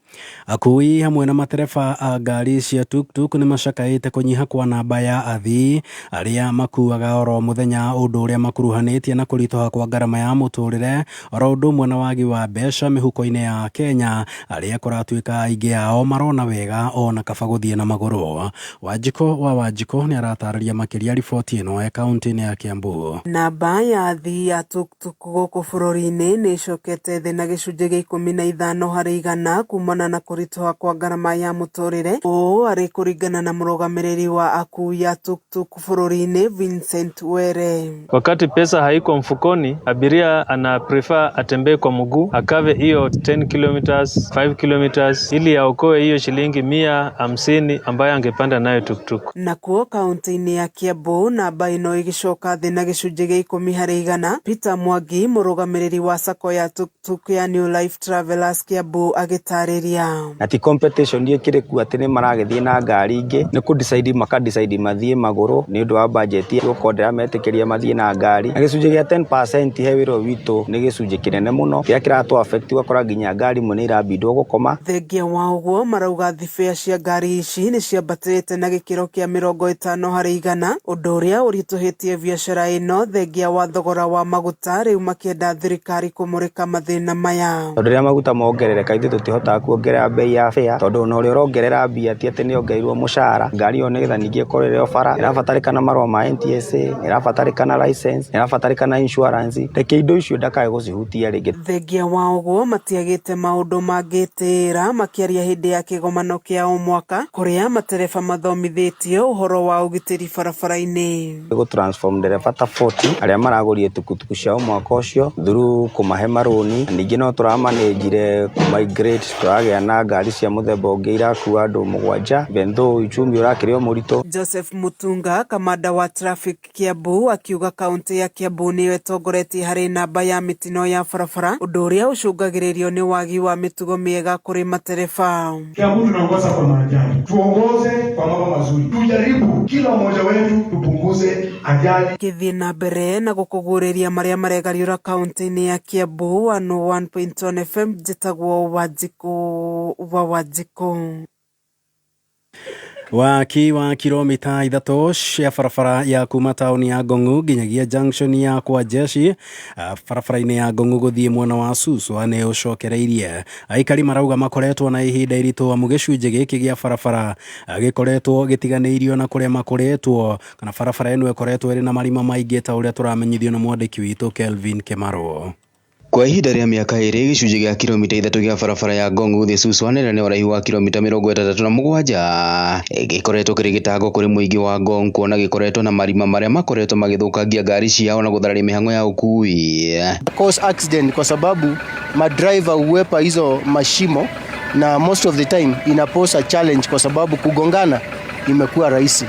Akui hamwe na matereba a ngari cia tuktuk nĩ macakaĩte kũnyiha kwa namba ya athii arĩa makuaga oro mũthenya ũndũ ũrĩa makuruhanĩtie na kũritũha kwa ngarama ya mũtũrĩre oro ũndũ ũmwe na wagi wa mbeca mĩhuko-inĩ ya Kenya arĩa kũratuĩka aingĩ ao marona wega ona kaba gũthiĩ na magũrũ. Wanjikũ wa Wanjikũ nĩ aratarĩria makĩria riboti ĩno ya kaunti-inĩ ya Kiambu. Namba ya athii ya tuktuk gũkũ bũrũri-inĩ nĩ ĩcokete thĩ na gĩcunjĩ gĩa 15 harĩ igana kumana na kũritũha kwa ngarama ya mũtũrĩre arĩ kũringana na mũrũgamĩrĩri wa akui ya tuktuk bũrũri-inĩ Vincent Were. Wakati pesa haiko mfukoni, abiria ana prefer atembee kwa mguu, akave hiyo 10 kilometers, 5 kilometers ili aokoe hiyo shilingi 150 ambayo angepanda nayo tuktuk. Nakuo kaunti-inĩ ya Kiambu namba ĩno ĩgĩcoka thĩ na gĩcunjĩ gĩa 10 harĩ igana. Peter Mwangi mũrũgamĩrĩri wa sacco ya tuktuk ya New Life Travelers Kiambu agĩtarĩria. Ati competition ĩkĩrĩ kuo atĩ nĩ maragethie magithie na ngari ingi ni ku decide makadecide mathie maguru ni undu wa budget ukondera metekeria mathie na ngari na gicunje gia 10% he wiro witu ni gicunje kinene muno kia kiratu affect wakora ginya ngari mune irabindwo gukoma. Thengia wa uguo marauga thibea cia ngari ici ni ciambatirite na gikiro kia 50% undu uria urituhitie biashara ino thengia wa thogora wa maguta riu makienda thirikari kumurika mathina maya. Tondu ria maguta mongerereka ithu tutihota kuongerera bei ya fare tondu no uri urongerera bia ti ati ni ongeirwo mushara ngari yo nigetha ningi ikorere ofara irabatarikana marwa ma NTSA irabatarikana license irabatarikana insurance reke indo icio ndakae gucihutia ringi. Thengia wa uguo matiagite maundu mangitira makiaria hindi ya kigomano kia o mwaka kuria matereba mathomithitio uhoro wa ugitiri barabara-ini go transform dereba ta 40 aria maragorie tukutuku cia o mwaka ucio through kumahe maroni ningi no turamanagire migrate turagia na ngari cia muthemba ungi irakua andu 7 bendo ichumi urakirio murito. Joseph Mutunga kamanda wa traffic Kiambu akiuga kaunti ya Kiambu ni wetongoretie hari namba ya mitino ya barabara undu uria ucungagiririo ni wagi wa mitugo miega kuri matereba. Kiambu tunaongoza kwa majani, tuongoze kwa mambo mazuri, tujaribu kila mmoja wetu tupunguze ajali. Kithie na mbere na gukuguriria maria maregariura kaunti-ini ya Kiambu 101.1 FM jitagwo Wajiko. Waki wa kilomita 3 cia barabara ya kuma tauni ya Gongu nginyagia junction ya kwa jeshi barabara-ini ya Gongu guthie mwena wa Suswa ni ucokereirie. Aikari marauga makoretwo na ihinda iritu amu gicunje giki gia barabara gikoretwo gitiganeirio na kuria makoretwo kana barabara eno ikoretwo iri na marima maingi ta uria turamenyithio na mwandiki witu Kelvin Kemaro. Kwa ihinda rĩa mĩaka 2 gĩcunjĩ gĩa kilomita 3 gĩa barabara ya Gongu gũthiĩ Suswa nĩ ũraihu wa kilomita 37 gĩkoretwo kĩrĩ gĩtango kũrĩ mũingĩ wa Gongu kuona gĩkoretwo na marima marĩa makoretwo magĩthũkangia ngari ciao na gũthararia mĩhang'o ya ũkui. Cause accident kwa sababu madriver huepa hizo mashimo na most of the time inaposa challenge kwa sababu kugongana imekuwa rahisi.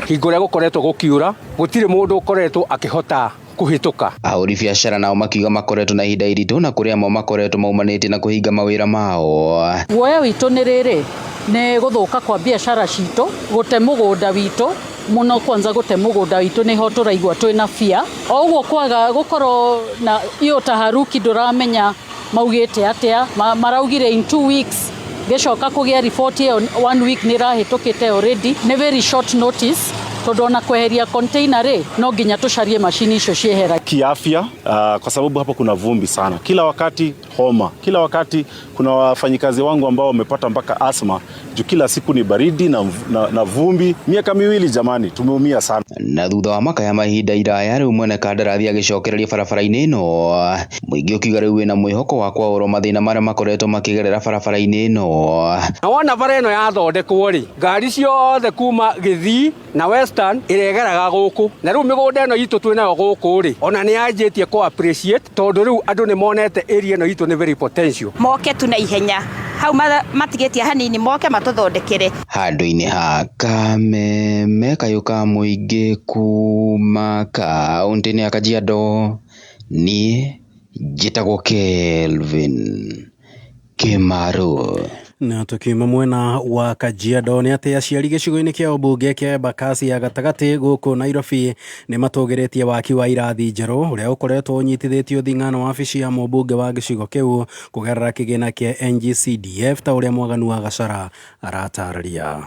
Hingo rĩa gũkoretwo gũkiura gũtirĩ mũndũ ũkoretwo akĩhota kuhituka. Ahũri biacara nao makiuga makoretwo na ihinda iritũ na kũrĩa amwe makoretwo maumanĩte na kũhinga mawĩra mao. Guoya witũ nĩ rĩrĩ nĩ gũthũka kwa biacara citũ, gũte mũgũnda witũ muno kwanza gũte mũgũnda witũ nĩ ho tũraigua twĩna fear. O ũguo kwaga gũkorwo na iyo taharuki ndũramenya maugĩte atĩa maraugire in 2 weeks gĩcoka kũgĩa report ĩyo 1 week nĩ rahĩtũkĩte already nĩ very short notice. Todona kweheria container no nginya tucarie mashini icio ciehera kiafya kwa sababu hapo kuna vumbi sana kila wakati, homa kila wakati. Kuna wafanyikazi wangu ambao wamepata mpaka asma juu kila siku ni baridi na vumbi. Miaka 2 jamani, tumeumia sana. Na thutha wa makaya mahinda iraya rĩu mwene kandarathi agĩcokereria barabara-inĩ ĩno mũingĩ ũkiuga rĩu wĩna mwĩhoko wa kwaũrwo mathĩna marĩa makoretwo makĩgerera barabara-inĩ ĩno. Na wona bara ĩno yathondekwo rĩ ngari ciothe kuma Gĩthii na Western iregeraga gũkũ na rĩu mĩgũnda ĩno itũ twĩnayo gũkũ rĩ ona nĩ yanjĩtie ku appreciate tondũ rĩu andũ nĩ monete area ĩno itũ nĩ very potential. Moke tu na ihenya hau matigetia hanini moke matuthondekere handũ-inĩ ha Kameme kayũka mũingĩ kuma kaunti-inĩ ya Kajiado niĩ njĩtagwo Kelvin Kemaro. Na tukiuma mwena wa Kajiado nĩ atĩ aciari gĩcigo-inĩ kĩa ũmbunge kĩa Embakasi ya gatagatĩ gũkũ Nairobi nĩ matũgĩrĩtie waki wa irathi njerũ ũrĩa ũkoretwo ũnyitithĩtio thing'ano wa wabici ya mũmbunge wa gĩcigo kĩu kũgerera kĩgĩna kĩa NGCDF ta ũrĩa Mwaganu wa Gacara aratarĩria.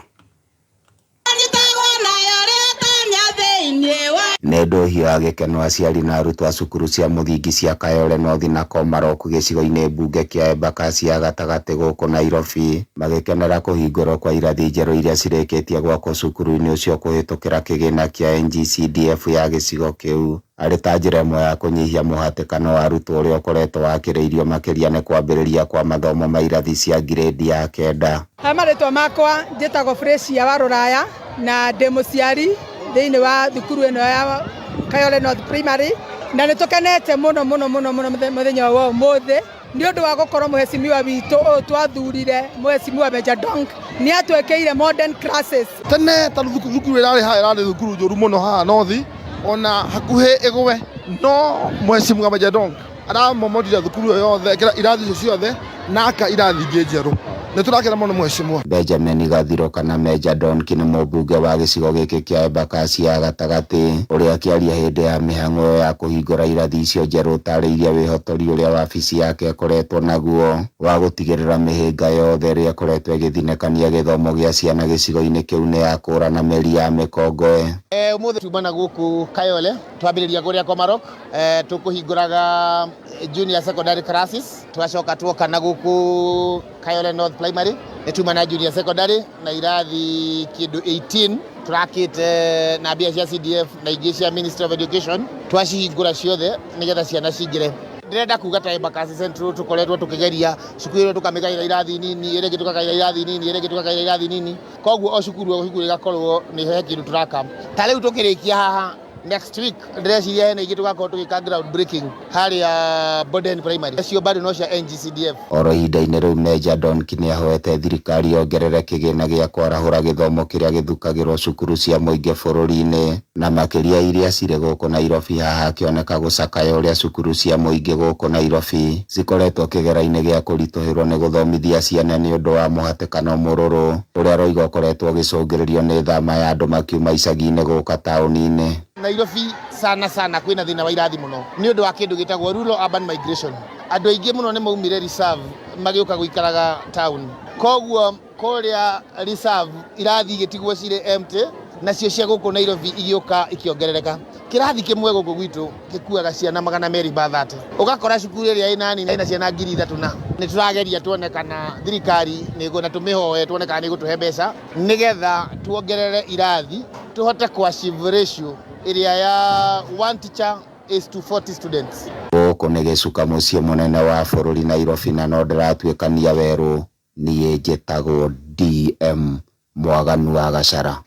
Nendo hiyo agĩkeno aciari na arutwo a cukuru cia mũthingi cia Kayole North na Komaroku gĩcigo-inĩ mbunge kĩa Embakasi ya gatagatĩ gũkũ Nairobi magĩkenera kũhingũrwo kwa irathi njerũ iria cirĩkĩtie gwakwo cukuru-inĩ ũcio kũhĩtũkĩra kĩgĩna kĩa NGCDF ya gĩcigo kĩu. Arĩ ta njĩra ĩmwe ya kũnyihia mũhatĩkano wa arutwo ũrĩa ũkoretwo wakĩrĩirio makĩria nĩ kwambĩrĩria kwa mathomo ma irathi cia ngirĩndi ya 9. Marĩtwa makwa njĩtagwo Frecia wa Rũraya na ndĩ mũciari thĩinĩ wa thukuru ĩno ya Kayole North Primary na nĩ tũkenete mũno mũthenya wa ũmũthĩ nĩ ũndũ wa gũkorwo mũhecimiwa witũ ũyũ twathurire mũhecimiwa Major Dong nĩ atwĩkĩire modern classes. Tene ta thukuru ĩrarĩ thukuru njũru mũno haha North ona hakuhĩ ĩgwe no mũhecimiwa Major Dong aramomorire thukuru yothe irathi icio ciothe na aka irathi ingĩ njerũ nĩ tũrakena mũno mheshimiwa. Benjamin Gathiro kana Meja Donki nĩ mũmbunge wa gĩcigo gĩkĩ kĩa Embakasi ya gatagatĩ ũrĩa akĩaria hĩndĩ ya mĩhang'o ya kũhingũra irathi icio njerũ ũtarĩirie wĩhotori ũrĩa wabici yake akoretwo naguo wa gũtigĩrĩra mĩhĩnga yothe ĩrĩa ĩkoretwo ĩgĩthinĩkania gĩthomo gĩa ciana gĩcigo-inĩ kĩu nĩ yakũrana mĩri ya mĩkongoe. Ũmũthĩ tumana gũkũ Kayole twambĩrĩria kũrĩa Komarok tũkũhingũraga junior secondary classes, twacoka tuoka na gũkũ Kayole North Primary tumana junior secondary na irathi kĩndũ 18 turakĩte na mbia cia CDF na ingĩ cia Ministry of Education twacihingũra ciothe nĩgetha ciana cingĩre. Ndĩrenda kuga ta Embakasi Central tukoretwo tukĩgeria cukuru tukamĩgaĩra irathi nini, ĩrĩngĩ tukagaĩra irathi nini, ĩrĩngĩ tukagaĩra irathi nini, koguo o cukuru o cukuru igakorwo nĩ he kĩndũ turaka. Ta rĩu tukĩrĩkia haha next week ndĩreciria hena ingĩ tugakorwo tũgĩka ground breaking harĩa Boden Primary acio bado no cia NGCDF. Oro ihinda-inĩ rĩu Meja Donki nĩ ahoete thirikari yongerere kĩgĩna gĩa kwarahũra gĩthomo kĩrĩa gĩthukagĩrwo cukuru cia mũingĩ bũrũri-inĩ na makĩria iria cirĩ gũkũ Nairobi. Haha akĩoneka gũcakaya ũrĩa cukuru cia mũingĩ gũkũ Nairobi cikoretwo kĩgera-inĩ gĩa kũritũhĩrwo nĩ gũthomithia ciana nĩ ũndũ wa mũhatĩkano mũrũrũ ũrĩa roiga ũkoretwo ũgĩcũngĩrĩrio nĩ thama ya andũ makiuma icagi-inĩ gũka taũni-inĩ. Nairobi sana kwĩna thĩna wa irathi mũno nĩ ũndũ wa kĩndũ gĩtagwo rural urban migration. Andũ aingĩ mũno nĩ maumire reserve magĩũka gũikaraga town, koguo kũrĩa reserve irathi igĩtigwo cirĩ empty nacio cia gũkũ Nairobi igĩũka ikiongerereka. Kĩrathi kĩmwe gũkũ gwitũ gĩkuaga ciana 230, ũgakora cukuru ĩrĩa ĩna nini ĩna ciana 3,000 na nĩ tũrageria tuone kana thirikari nĩguo na tũmĩhoe tuone kana nĩ gũtũhe mbeca nĩgetha tuongerere irathi tuhote kuachieve ratio area ya 1 teacher is to 40 students. Gũkũ nĩ gĩcuka mũciĩ mũnene wa bũrũri Nairobi na no ndĩratuĩkania werũ. Niĩ njĩtagwo DM Mwaganu wa Gacara.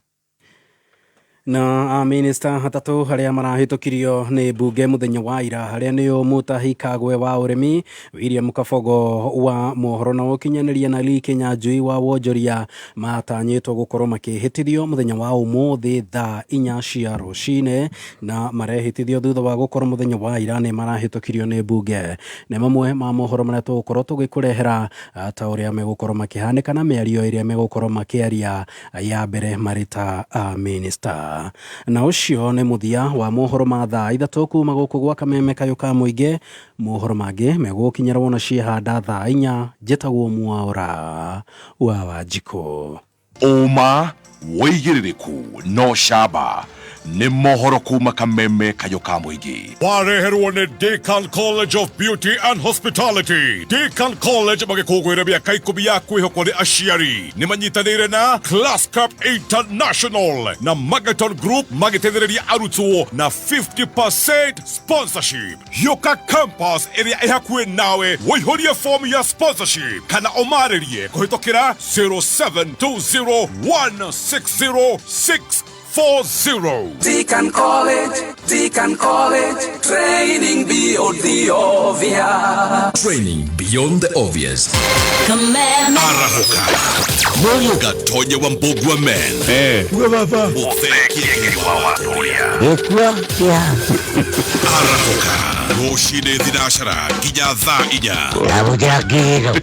Na minista hatatu haria marahitukirio ni bunge muthenya wa ira haria niyo Mutahi Kagwe wa urimi, William Kabogo wa mohoro na ukinyaniria na Lee Kinyanjui wa wonjoria matanyitwo gukorwo makihitithio muthenya wa umuthi thaa 4 cia rucine na marehitithio thutha wa gukorwo muthenya wa ira ni marahitukirio ni bunge. Ni mamwe ma mohoro maria tugukorwo tugikurehera ta uria megukorwo makihanika na miario iria megukorwo makiaria ya mbere marita minista. Na ucio nĩ muthia wa mohoro ma thaa 3 kuma gũkũ gwa Kameme Kayũ ka mũingĩ. Mohoro mangĩ megũkinyĩra na ciehanda thaa 4. Njĩtagwo Mwaũra wa Wanjikũ. Uma wĩigĩrĩrĩku no shaba nĩ mohoro kuma Kameme Kayũ ka mũingĩ. Wareherwo nĩ Deakin College of Beauty and Hospitality. Deakin College magĩkũngũĩra mĩaka 10 ya kwĩhokwo nĩ aciari. Nĩ manyitanĩire na Class Cup International na Magaton Group magĩteithĩrĩria arutwo na 50% sponsorship. Yoka campus ĩrĩa ĩhakuhĩ nawe waihũrie form ya sponsorship kana ũmarĩrie kũhĩtũkĩra 0720160640. Deakin College, training beyond the obvious. Training beyond the obvious. Kameme. Arahoka. Gatonya wa Mbogwa men. Uwe baba. Mutheki wa watoria. Ekwa kia. Arahoka. Roshine Dinashara. Ginya thaa 4. Abujira giro.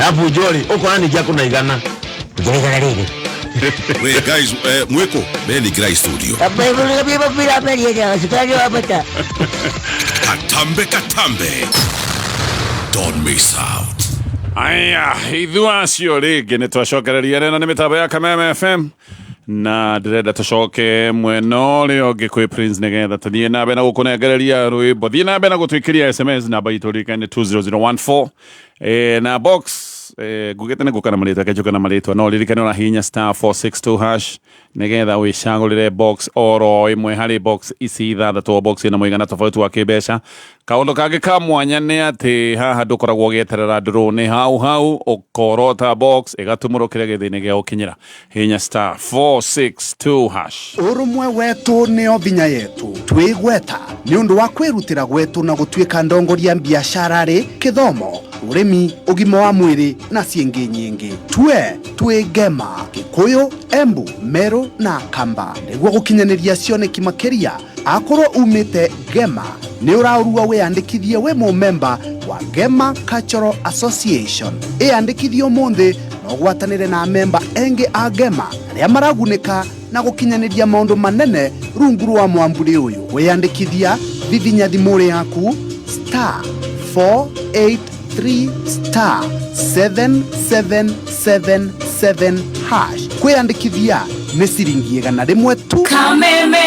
Abujori. Okorani jako na igana. Ujira ligi. Wait guys, mweko beni gira studio. Katambe. Don't miss out. Aya, ithua acio rĩngĩ nĩ twacokereria rĩna nĩ mĩtambo ya Kameme FM na ndĩrenda tũcoke mwena ũrĩa ũngĩ kwĩ Prince nĩgetha tũthiĩ na mbere na gũkũnengereria rwĩmbo. Thiĩ na mbere na gũtwĩkĩria SMS namba itũ rĩkaine 20014 na box gugete nĩ gũkana marĩtwa kĩnjũkana marĩtwa no ririkane ona hinya *462# nĩgetha wĩcagũrĩre box oro ĩmwe harĩ box ici ithathatũ. Box ĩna mũigana tofauti wa kĩmbeca. Kaũndũ kangĩ ka mwanya nĩ atĩ haha ndũkoragwo ũgĩeterera ndũrũ, hau ũkorota box ĩgatumũrũkĩra gĩthĩ-inĩ gĩa gũkinyĩra hinya *462#. Ũrũmwe wetũ nĩo binya yetu, twĩgweta nĩ ũndũ wa kwĩrutĩra gwetũ na gũtuĩka ndongoria biacara-rĩ, kĩthomo, ũrĩmi, ũgima wa mwĩrĩ na ciĩngĩ nyingĩ. Twĩ Ngema, Gĩkũyũ, Embu, Meru na Kamba nĩguo gũkinyanĩria cioneki makĩria. Akorwo umĩte Ngema nĩ ũraurua wĩyandĩkithie we mũmemba wa Gema Cultural Association iyandikithio munthi no gwatanire na memba engi a Gema aria maragunika na gukinyaniria maundu manene rungu rwa mwamburi uyu. Wiyandikithia vivinya thimuri yaku *483*777# kwiyandikithia ni ciringi 100 tu. Kameme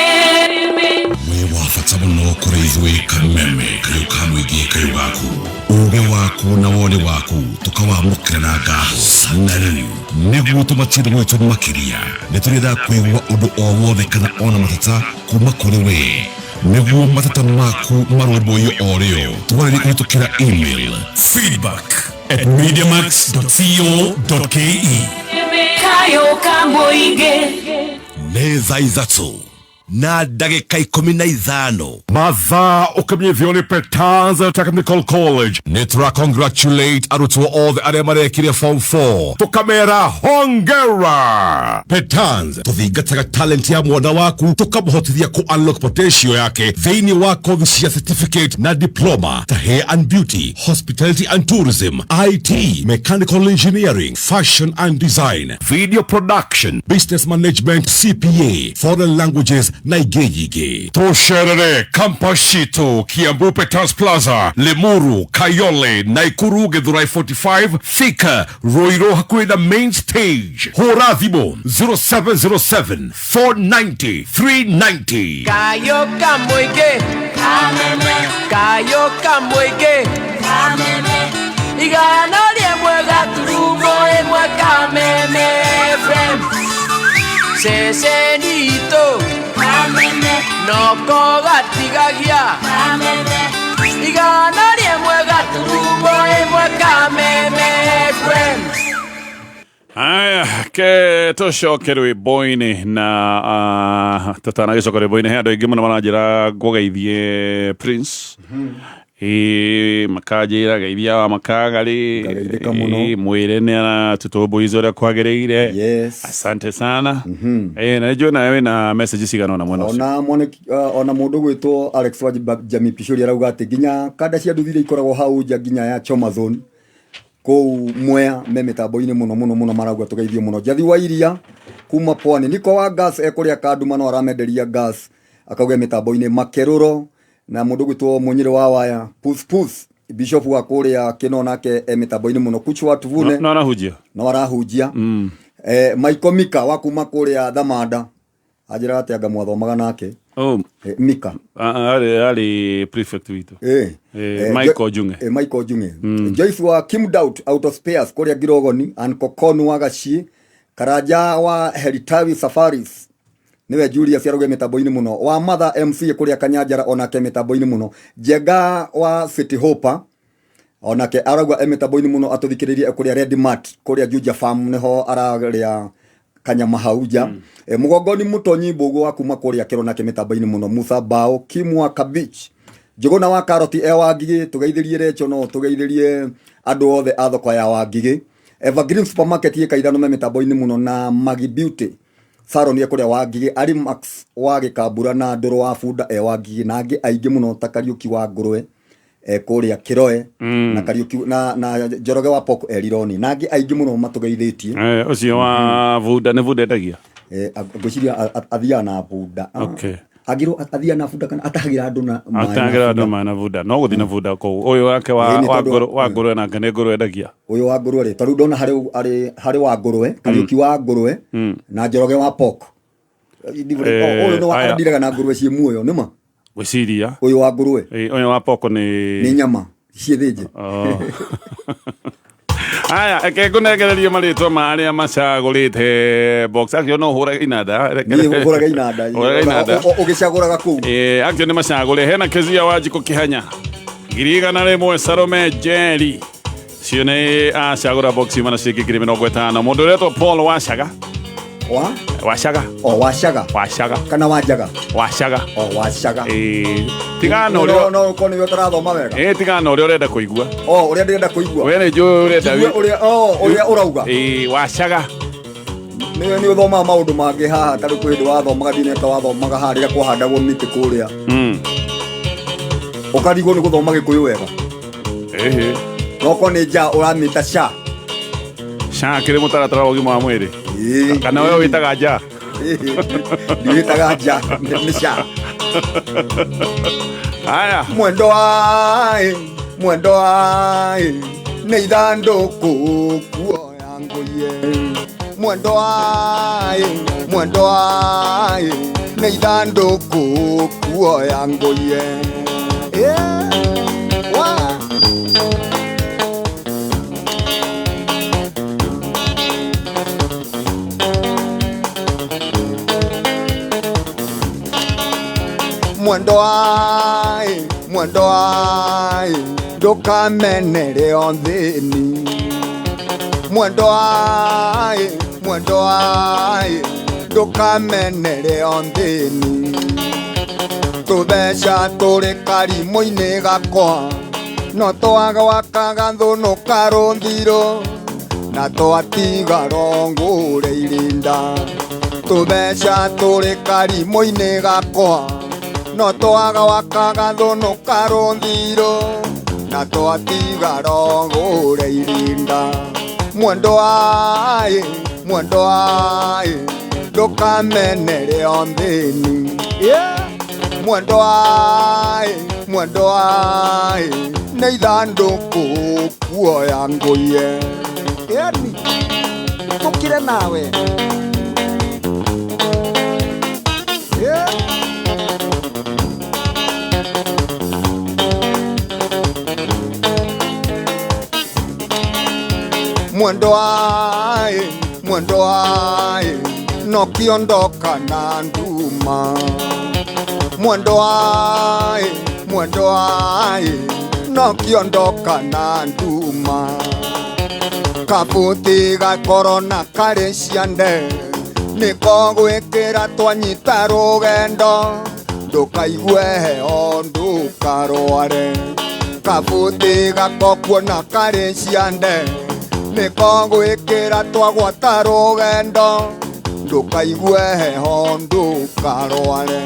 we wafata muno kuri ithuĩ Kameme kayo kamwĩgie kayo gaku uge waku na wone waku tukawamũkĩra na ngacanarĩ nĩguo tũmatire gwĩtwo makĩria nĩtũrenda kwĩgua ũndũ o wothe kana ona matata kuma kũrĩ we nĩguo matata maku marũmbũiyo o rĩo tũwarĩrie kũhĩtũkĩra email feedback@mediamax.co.ke kayo kamũingĩ nĩ thaa ithatũ na ndagĩka 15 mathaa ũkĩmenyithio nĩ Petans Technical College nĩ tũra-congratulate arutwo othe arĩa marekire form 4 tũkamera hongera. Petans tũthingataga talent ya mwana waku tũkamũhotithia ku-unlock potential yake thĩinĩ wa kothi cia certificate na diploma ta hair and beauty, hospitality and tourism, IT, mechanical engineering, fashion and design, video production, business management, CPA, foreign languages na igejige. Tosherere Kampashito Kiambu Petans Plaza Limuru Kayole Naikuru Githurai 45 Thika Roiro hakuhĩ na main stage. Hũra thimũ 0707 490 390. kayo kamũingĩ kayo kamũingĩ igana rĩmwe gaturumo ĩmwe Kameme FM ceceni itũ noko gatigagia igana rĩmwe gaturumo ĩmwe Kameme FM. Haya, ke tũcoke rwĩmbo-inĩ na tũtanagicoka rwĩmbo-inĩ he andũ aingĩ mũno maranjĩra ngũgeithie Prince makanjĩra geithia wa makagarĩ mwĩre nĩ aratũtũmbũiza ũrĩa kwagĩrĩire. Asante sana. Na njũĩ nawe wĩna message cigana ona mwena ũcio. Ona mũndũ gwĩtwo Alex wa Jami Picori arauga atĩ nginya kanda cia nduthire ikoragwo hau nja nginya ya Chomazone kũu Mwea me mĩtambo-inĩ mũno marauga tũgeithie mũno. Njathi wa iria kuma Pwani niko wa gas ekũrĩa kanduma no aramenderia gas akauga mĩtambo-inĩ Makerũro na mũndũ gwĩtwo Mũnyĩrĩ wa waya Pus Bishop wa kũrĩa Kĩno nake mĩtambo-inĩ mũno Kuchu wa Tuvune no arahunjia Michael Mika wa kuma kũrĩa Thamanda ajira ati anga mwathomaga nake Mika ali prefect witũ Michael Junge Michael Junge Joyce wa Kim Doubt Auto Spares kũrĩa Girogoni and Kokonu wa Gachi Karaja wa Heritawi Safaris niwe Julius yaruge mĩtambo-inĩ mũno wa Mother MC kũrĩa Kanyanjara onake mĩtambo-inĩ mũno Jega wa City Hopper onake aragwa mĩtambo-inĩ mũno atũthikĩrĩrie kũrĩa Red Mart kũrĩa Juja Farm niho ararĩa kanyama hauja Mugongoni Mutonyi Mbogo wa kuma kũrĩa Kĩro nake mĩtambo-inĩ mũno Musa Bao Kimwa Kabich Njuguna wa Karoti Wangigĩ tũgeithĩrie Recho no tũgeithĩrie andũ othe a thoko ya Wangigĩ Evergreen Supermarket yekaithano mĩtambo-inĩ mũno na Magi Beauty Salon kũrĩa Wangigĩ Arimax wa Gĩkambura na Ndũrũ wa Bunda Wangigĩ na angĩ aingĩ mũno ta Kariuki wa Ngũrwe kũrĩa Kĩroe na Kariuki na Njoroge wa Poko Elironi na angĩ aingĩ mũno matũgeithĩtie ũcio wa Bunda nĩ Bunda endagia ngũciria athia na Bunda agiro athia na Bunda kana atagira andũ na na Bunda no gũthiĩ na Bunda kũu ũyũ wake wa Ngũrwe na nĩ Ngũrwe endagia ũyũ wa Ngũrwe rĩ tondũ ndona harĩ wa Ngũrwe Kariuki wa Ngũrwe na Njoroge wa Poko ũyũ no arindiraga na Ngũrwe ciĩ muoyo nĩma gwĩciria ũyũ wa Ngũrwe ũyũ wa Poko nĩ nyama ciĩthĩnje Aya ngũnengererie marĩtwa marĩa macagũrĩte box acio no hũraga inanda hũraga inanda ũgĩcagũraga kũu acio nĩ macagũre hena Kezia wa Njiko Kĩhanya 101 Salome Jerry cio nĩ acagũra box imana ciĩngĩ 50 mũndũ ũretwo Paul Wacaga Wacaga kana Wanjaga Wacaga tigana ũrĩa no ko nĩ ũtarathoma wega tigana ũrĩa ũrenda kũigua ũrĩa ndĩrenda kũigua we nĩ njũĩ ũrenda ũrĩa ũrauga Wacaga nĩ ũthomaga maũndũ mangĩ haha tarĩ kwĩ hĩndĩ wathomaga ndineka wathomaga harĩa kwahandagwo mĩtĩ kũrĩa ũkarigwo nĩ gũthoma Gĩkũyũ wega Noko nĩ nja ũramĩta SHA. SHA kĩrĩ mũtaratara wa ũgima wa mwĩrĩ. Kana wewe wĩtaga nja? Ndiwĩtaga nja, nĩ SHA. Haya. Mwendo ai nĩ ithandũkũ kuoya ngũie. Mwendo ai nĩ ithandũkũ kuoya ngũie. Mwendo ai ndũkamenere o thĩni. Mwendo ai ndũkamenere o thĩni. Tũtheca tũrĩ karimũ-inĩ gakwa, no twagwakaga thũnũ karũthirũ, na twatiga rongũre irinda. Tũtheca tũrĩ karimũ-inĩ gakwa, no twagwakaga thũnũ karũthirũ, na twatiga rongũre irinda. Mwendo ai ndũkamenere o thĩni. Mwendo ai nĩ ithandũkũ kuoya ngũie. Tũkire nawe. Mwendo ai no kiondoka na nduma. Mwendo ai no kiondoka na nduma. Kabuti gakorwo na karĩ ciande, nĩko gwĩkĩra twanyita rũgendo. Ndũkaigue heo ndũkarware. Kabuti gakokuo na karĩ ciande, nĩko gwĩkĩra twagwata rũgendo. Ndũkaigue heho ndũkarware.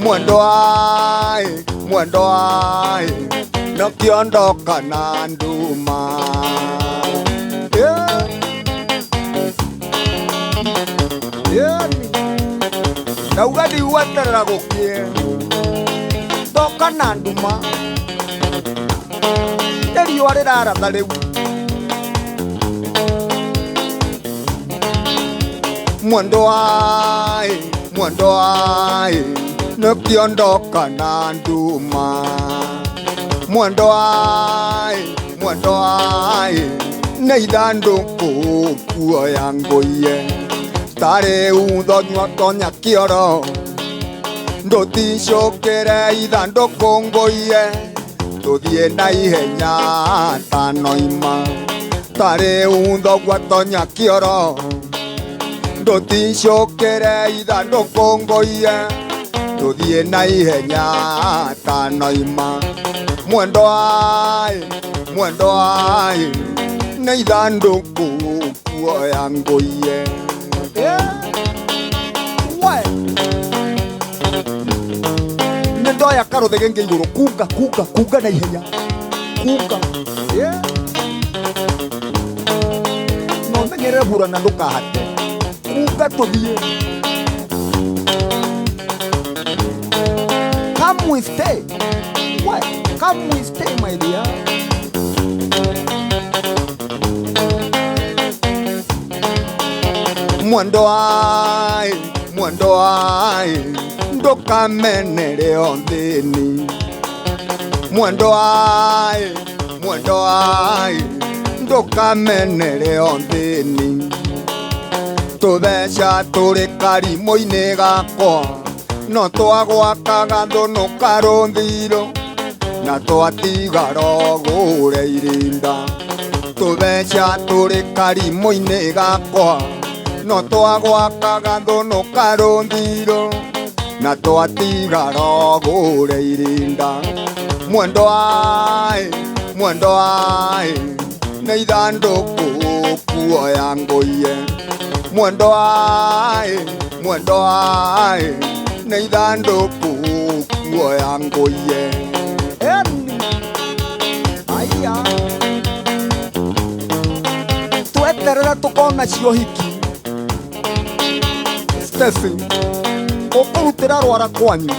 Mwendo ai no kiondoka na nduma. Ndauga ndigweterera gũkie, ndoka na nduma. Nĩ riũa rĩraratha rĩu. Mwendo ai no kiondoka na nduma. Mwendo ai nĩ ithandũkũ kuoya ngũie. Tarĩ uthonywa tonya kĩoro, ndũticũkĩre ithandũkũ ngũie. Tũthiĩ na ihenya tanoima. Tarĩ uthonywa tonya kĩoro, ndũticũkĩre ithandũkũ ngũie. Tũthiĩ na ihenya tanoima. Mwendo ai nĩ ithandũkũ kuoya ngũie. Nĩ ndoya karũthege igũrũ, kunga na ihenya. Kunga. No menyerere hura na ndũkahate. Kunga tũthiĩ. Come we stay. What? Come we stay, my dear. Mwendo ai ndũkamenere o thĩni. Mwendo ai ndũkamenere o thĩni. Tũtheca tũrĩ karimũ-inĩ gakwa, no twagwakaga thũnũ karũthirũ, na twatiga rogũre irinda. Tũtheca tũrĩ karimũ-inĩ gakwa, no twagwakaga thũnũ karũthirũ, na twatiga rogũre irinda. Mwendo ai nĩ ithandũkũ kuoya ngũie. Mwendo ai nĩ ithandũkũ kuoya ngũie. Aya weterera tukona cio hiki Stephen ukurutira rwara kwanyu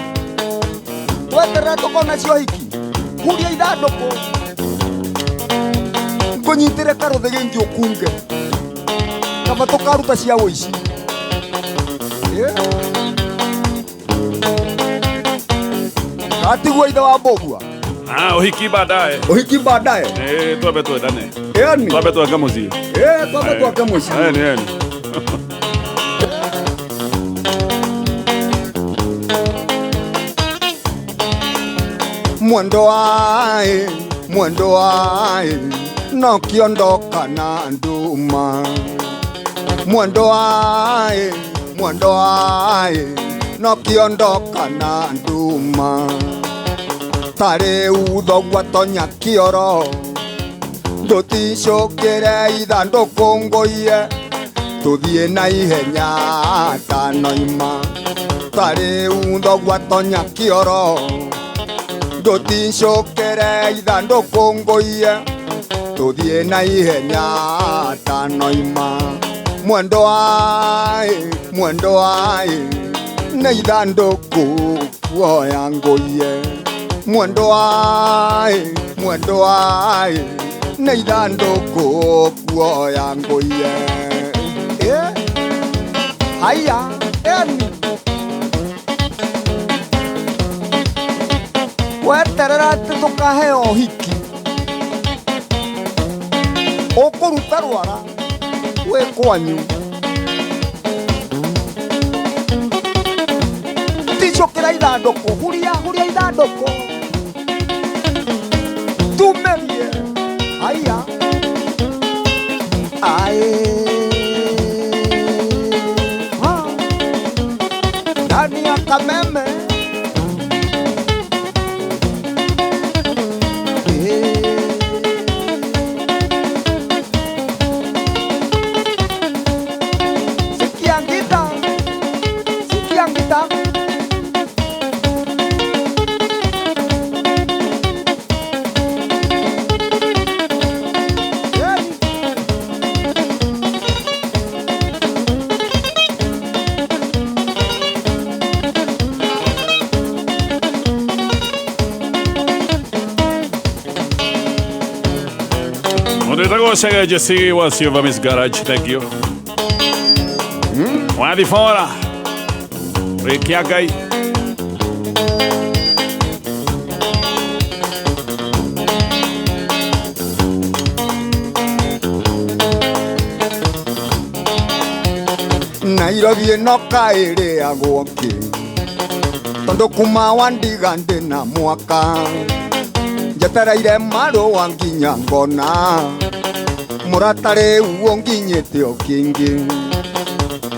weterera tukona cio hiki kuria ithandũkũ ngũnyitĩre karũthĩ gĩngĩ ũkunge kaba tũkaruta cia ũici katigua ithe wa mbũgua Uhiki baadaye. Uhiki baadaye. Twambe twendane. Yani. Twambe twake muciĩ. Twambe twake muciĩ. Yani. Mwendo wae no kiondoka na nduma. Mwendo wae no kiondoka na nduma. Tare uthogwa tonya kioro Ndũticũkĩre ithandũkũ ngũie Tũthiĩ na ihenya tanoima Tare uthogwa tonya kioro Ndũticũkĩre ithandũkũ ngũie Tũthiĩ na ihenya tanoima Mwendo wae nĩ ithandũkũ kuoya ngũie Mwendo wae nĩ ithandũkũ kuoya ngũie haya eni weterera atĩ tũkaheo hiki ũkũruta rwara wĩ kwanyu ticũkĩra ithandũkũ huria ithandũkũ tumerie haya ndani ya Kameme sikia ngita Chega Jesse wa Silva Miss Garage, thank you. Wadi fora. Rekiagai. Nairobi no kaire agwoke Tondo kuma wandiga ndina mwaka Njetereire marũa nginya ngona Mũratare uo nginyĩte o kĩngĩ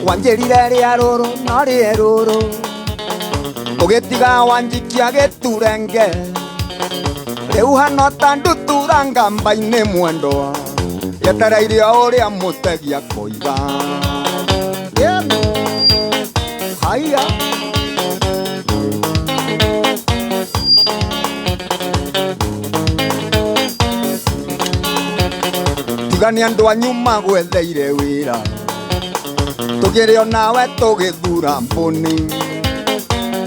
Wanjĩrire rĩa rũrũ no rĩe rũrũ Ũgĩtiga wanjikia gĩturenge Rĩu hano ta ndutura ngamba-inĩ mwendwa Yetereire o ũrĩa mũtegia koiga Haya Tugani andũ anyu magwetheire wĩra Tũgĩre o nawe tũgĩthura mbũni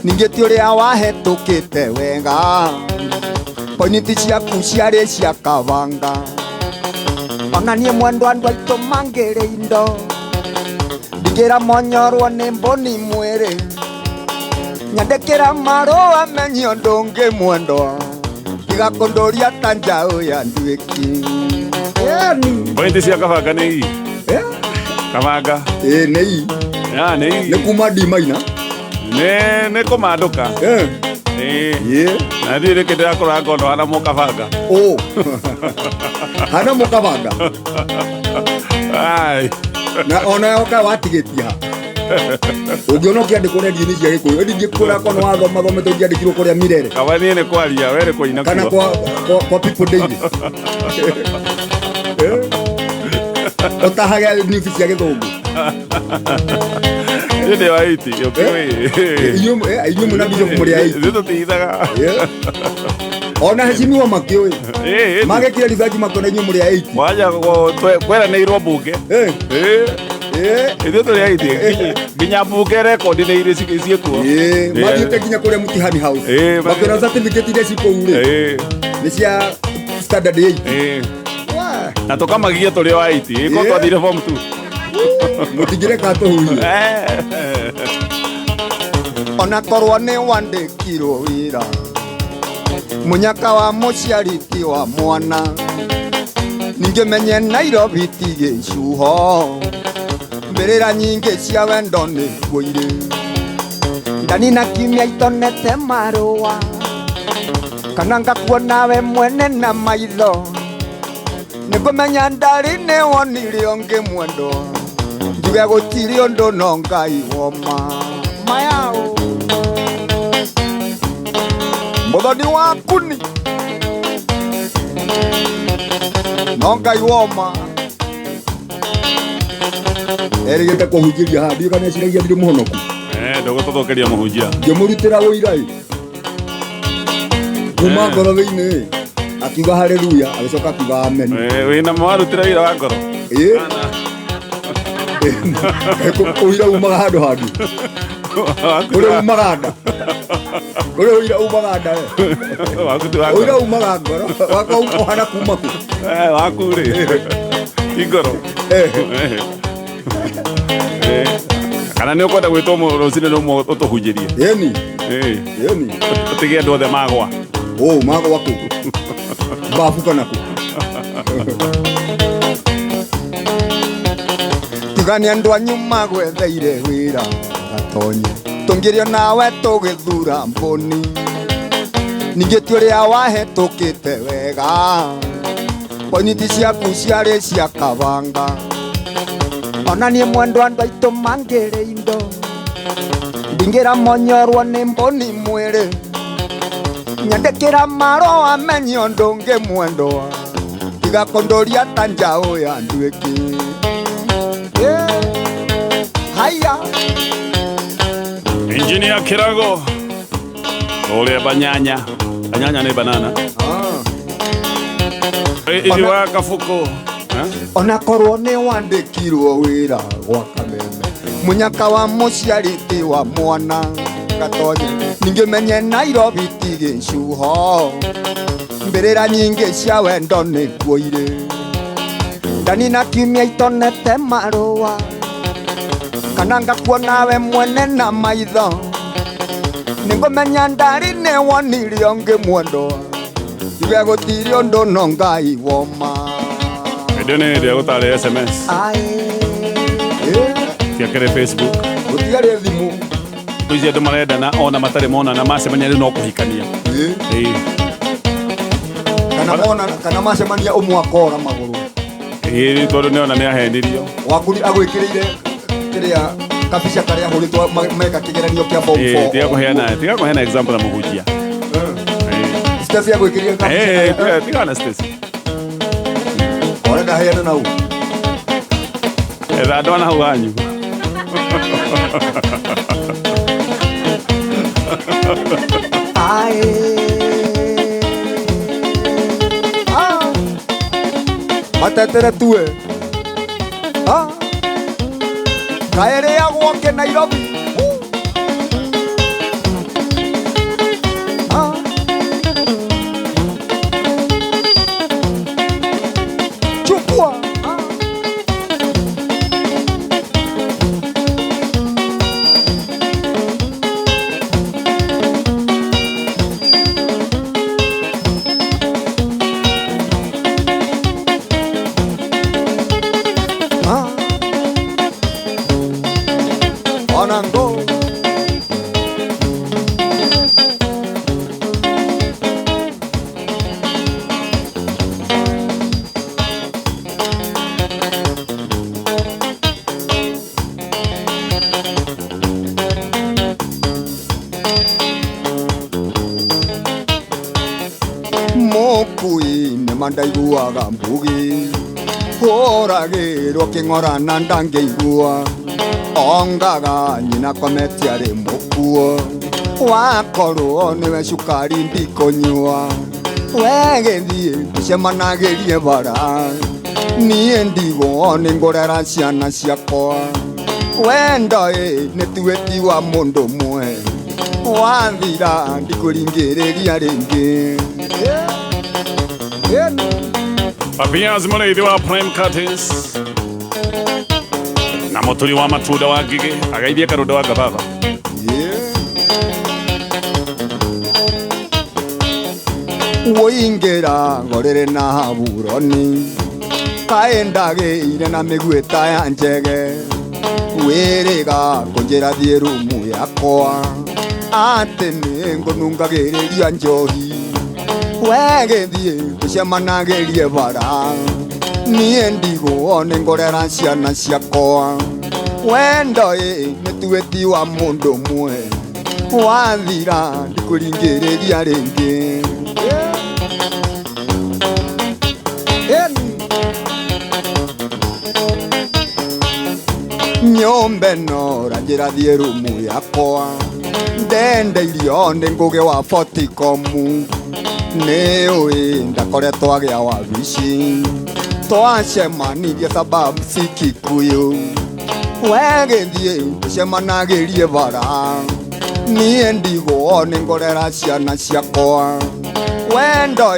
Ningĩ ti ũrĩa wahetũkĩte wega Pointi ciaku ciarĩ cia kabanga Bang'anie mwendwa andũ aitũ mangĩrĩ indo Ndigĩra monyorwo nĩ mbũni mwĩrĩ Nyandĩkĩra marũa menyo ndũngĩ mwendwa Tiga kũndũria ta njaũ ya nduĩki Pointi cia kabanga nĩ ii Kabanga nĩ ii nĩ kuma Ndimaina nĩ kũmandũka na thiĩ rĩkĩ ndĩrakũra ngono hana mũkabanga hana mũkabanga na ona yoka watigĩtia ha ũngĩona ũkĩandĩkwo redio-inĩ cia Gĩkũyũ ndingĩkwĩra kono wathomete ũngĩandĩkirwo kũrĩa Mirere kaba niĩ nĩ kwaria we nĩ kũina kana kwa People Daily Otahage niusi cia Gĩthũngũ Nĩ wa iti inyuĩ mũna bishop mũrĩ aiti tũtithaga ona heshimiwa makioi magekire risaji makona inyu muri 8 waja kwera ni irwo bunge ithu turi 8 nginya bunge record ni ire ciekuo mathiite nginya kuria Mutihani House makona certificate ile cikoure ni cia standard 8 na tukamagia turi wa 8 iko twathire form 2 mutigire ka tuhurie ona korwo ni wandikirwo wira munyaka wa muciariti wa mwana ninge menye Nairobi tige cuho mbirira nyingi cia wendo ni guire ndani na kimya itonete marua kana ngakuona we mwene na maitho nigumenya ndari ni wonire onge mwendo njuge gutiri undu no Ngai woma mayao muthoni waku ni no Ngai woma erigite kuhunjiria handi kana ciragia ndiri muhonoku ndugututhukiria muhunjia ngimurutira wira kuma ngoro thiini akiuga haleluya agicoka akiuga amen wina mwarutira wira wa ngoro uira umaga handu handu uria umaga nda uria uira umaga nda uira umaga ngoro wakauhana kuma ku waku ri ingoro kana ni ukwenda gwitwo rucini no utuhunjirie yeni utige andu othe magwa magwa ku babuka naku tigani andu anyu magwetheire wira gatonye tungirio nawe tugithura mboni ningi turia wahetukite wega ponyiti ciaku ciari cia kabanga ona nie mwendo andu aitu mangire indo ndingira monyorwo ni mboni mwiri nyandikira maro amenye undu ungi mwendo tiga kondoria tanjao ya ndwiki haya Engineer Kirago ole banyanya ni banana ili wa kafuko ona korwo ni wandikirwo wira gwa kameme munyaka wa muciariti wa mwana gatonye ninge menye Nairobi tige cuho mbirira nyingi cia wendo ni guire ndani na kimya itonete marua kana ngakuona we mwene na maitho ningumenya ndari ni wonire onge mwendo iwe gutiri undu no Ngai woma ndene ndio gutare SMS kire Facebook utigare thimu tuzie ndo marendana ona matari mona na macemania no kuhikania kana macemania umwakora maguru tondu niona ni ahendirio wakuri agwikirire kiria kabica karia huritwo meka kigeranio kia form 4 tiga kuheana example na muhujia Stasi agwikirire kabica tiga na Stasi ora ndaheana nau ndona hau hanyu matetere tue kaere ya gwoke Nairobi chukua Onango mokui ne mandaiguaga mbugi horagirwo king'ora na ndangeigua ongaga nyina kometi ari mukuo wakorwo niwe cukari ndikonyua wegethi tucemanagerie bara niĩ ndigo nĩ ngorera ciana ciakwa wendo nĩ tuĩti wa mũndũ ũmwe wathira ndikũringĩrĩria rĩngĩ. Papias Mũrĩithi wa Prime Curtis na mũturi wa matunda wa Ngigĩ ageithie Karũnda wa Gababa. Woingĩra ngorere na Haburoni kaĩ ndagĩire na mĩguĩta ya njege wĩrĩga kũnjĩra thiĩ rumu yakwa atĩ nĩ ngũnungagĩrĩria njohi wegĩthiĩ tũcemanagĩrie bara niĩ ndigũ nĩ ngorera ciana ciakwa wendo nĩ tuĩti wa mũndũ ũmwe wathira ndikũringĩrĩria rĩngĩ. Nyombe no ranjĩra thiĩ rumu yakwa ndende irio nĩ ngũgĩ wa Forticomu nĩ ũĩ ndakoretwo agĩa wabici twacemanirie sababu si Kikuyu wegĩthiĩ tũcemanagĩrie bara niĩ ndigũ nĩ ngorera ciana ciakwa wendo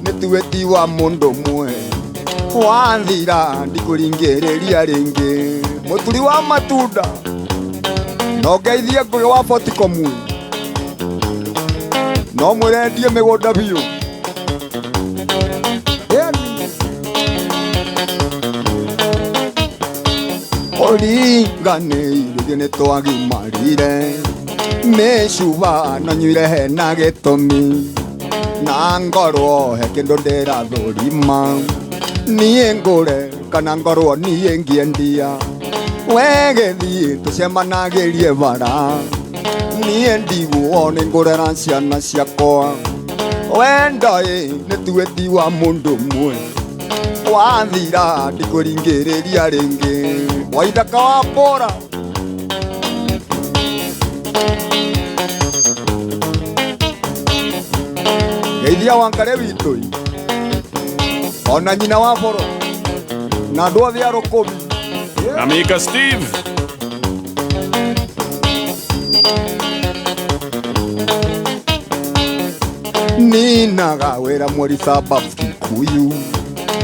nĩ tuĩti wa mũndũ ũmwe wathira ndikũringĩrĩria rĩngĩ. Mũturi wa matunda no ngeithie ngũgĩ wa Forticomu no mwĩrendie mĩgũnda biũ ũringanĩirie nĩ twagimarire mĩcuba na nyuire hena gĩtũmi na ngorwo he kĩndũ ndĩrathũrima niĩ ngũre kana ngorwo niĩ ngĩendia wegĩthiĩ tũcemanagĩrie bara niĩ ndigũ nĩ ngũrera ciana ciakwa wendo nĩ tuĩti wa mũndũ ũmwe wathira ndikũringĩrĩria rĩngĩ. Waithaka wa Mbũra geithia Wangare witũ ona nyina wa Boro na andũ othe a Rũkũmi Amika Steve ninaga wĩra mweri sababu Kikuyu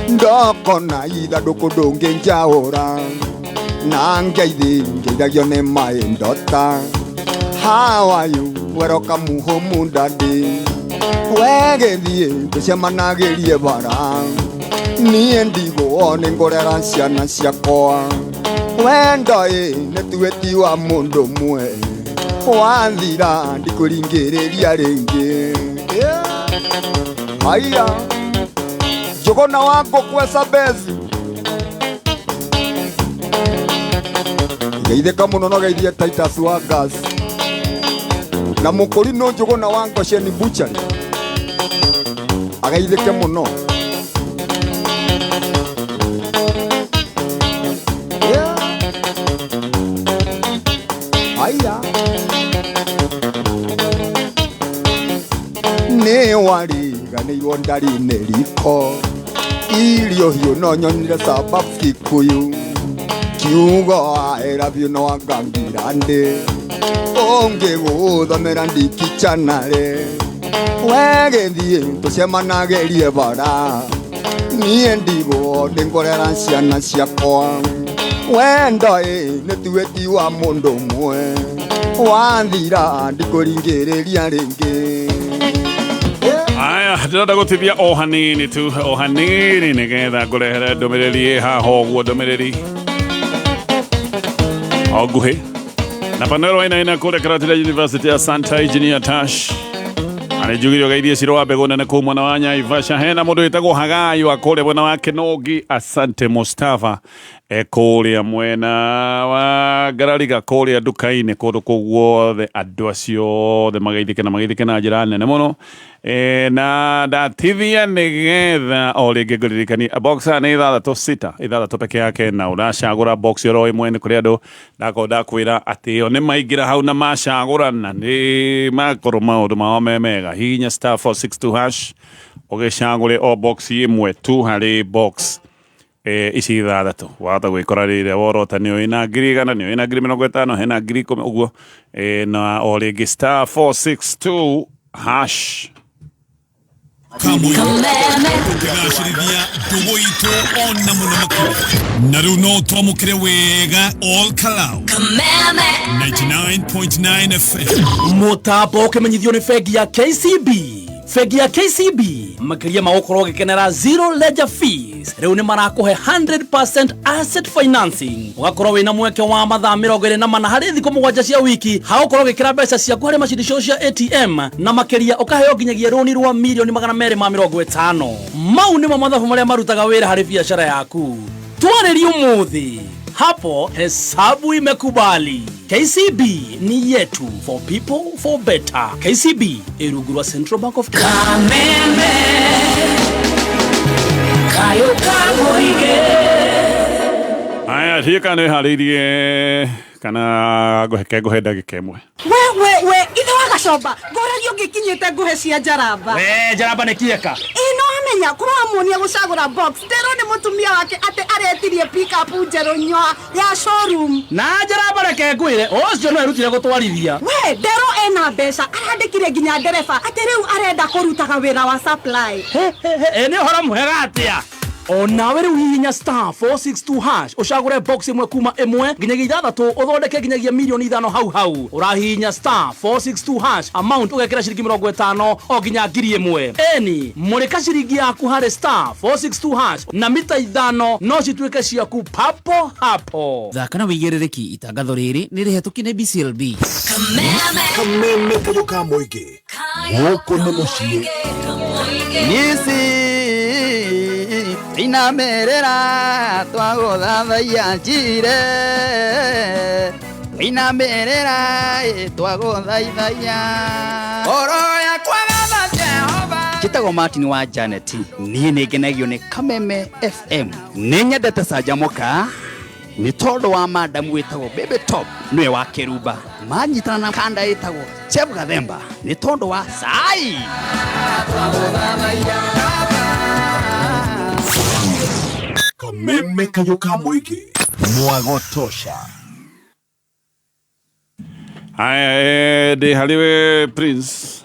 ndokona ithandũkũ ndũngĩ njaũra na ngeithi ngeithagio nĩ my daughter how are you welcome home daddy wegĩthiĩ tũcemanagĩrie bara niĩ ndigũ nĩ ngorera ciana ciakwa wendo nĩ tuĩti wa mũndũ ũmwe wathira ndikũringĩrĩria rĩngĩ. Haya Njũgũna wa Ngũkũ Esabezi geithĩka mũno no geithie Titus wa Gas na Mũkũrinũ Njũgũna wa Ngosheni Butchery ageithĩke mũno. Haya nĩ wariganĩirwo ndari-inĩ riko irio hiũ no nyonire sababu Kikuyu kiugo era biũ no angangira ndĩ ũngĩgũthomera ndikichanare wegĩthiĩ tũcemanagĩrie bara niĩ ndigũ nĩ ngorera ciana ciakwa wendo nĩ tuĩti wa mũndũ ũmwe wathira ndikũringĩrĩria rĩngĩ. Aya ndĩrenda gũtithia o hanini tu o hanini nĩgetha ngũrehere ndũmĩrĩri haha ũguo ndũmĩrĩri o nguhĩ na Panero aina kũrĩa Karatina University ya Santa Engineer Tash anĩnjugire ũgeithie Ciro wa mbegũ nene kũu mwena wa Naivasha hena mũndũ wĩtagwo Hagai wa kũrĩa mwena wa Kĩnũngi Asante Mustafa kũrĩa mwena wa Garariga kũrĩa nduka-inĩ kũndũ kũu guothe andũ acio othe magaithĩke na njĩra nene mũno na ndatithia nĩgetha o rĩngĩ ngũririkania box nĩ 6 peke yake na ũracagũra box oro ĩmwe nĩ kũrĩ andũ ndakorwo ndakwĩra atĩ o nĩ maingĩra hau na macagũrana nĩ makorwo maũndũ mao me mega hihinya *462# ugicagure o box imwe tu hari box ici ithathatu wahota gwikora riria worota ni wina ngiri igana ni wina ngiri 50 hena ngiri 10 uguo na o ringi star 462 hash Kamwe ndugu itu ona muno makuru na riu no twamukire wega all kalau 99.9 FM mutambo ukimenyithio ni bengi ya KCB. Bengi ya KCB makiria magukorwo gikenera zero ledger fees. Riu ni marakuhe 100% asset financing. Ugakorwo wina mweke wa mathaa 24 hari thikũ 7 cia wiki. Haukorwo gikira mbeca ciaku hari macindisho cia ATM na makiria ukaheo nginyagia roni rwa milioni 250. Mau nimo mathabu maria marutaga wira hari biashara yaku. Twarĩrie umuthi. Hapo hesabu imekubali. KCB ni yetu, for people for better. KCB irugurwa Central Bank of Kenya. Kameme kayo kamoige. Aya thika ni haririe kana gohe ndagika imwe. We ithe wagacoba ngorario ngikinyite nguhe cia Njaramba. Njaramba ni kieka. Ino amenya kuramuonia gucagura box Ndero ni mutumia wake ate aretirie pick up njeru nywa ya showroom. Na Njaramba reke ngwire ucio no erutire gutwarithia. We Ndero ena mbeca arandikire nginya ndereba ate riu arenda kurutaga wira wa supply. Ni hora muhega atia. Onawe riu hihinya star 462 hash ucagure box imwe kuma imwe nginyagia ithathatu uthondeke nginyagia milioni 5 hau urahihinya star 462 hash amount ugekira ciringi 50 o nginya ngiri 1 eni murika ciringi yaku hari star 462 hash na mita 5 no cituike ciaku papo hapo. Thaka na wigirereki itangatho riri ni rihetũki ni BCLB. Kameme kayo kamoige guku ni mucii nisi inamerera twaguthathaiya njire inamerera twaguthaithaiya oroya kwagatha Jehova. Chitago Martin wa Janet ni ngenagio ni Kameme FM ni nyendete canjamuka ni tondu wa madam witagwo Baby Top niwe wa Keruba manyitana na kanda itagwo Chef Gathemba ni tondu wa sai Kameme kayo kamoige mwagotosha. Aya de haliwe Prince.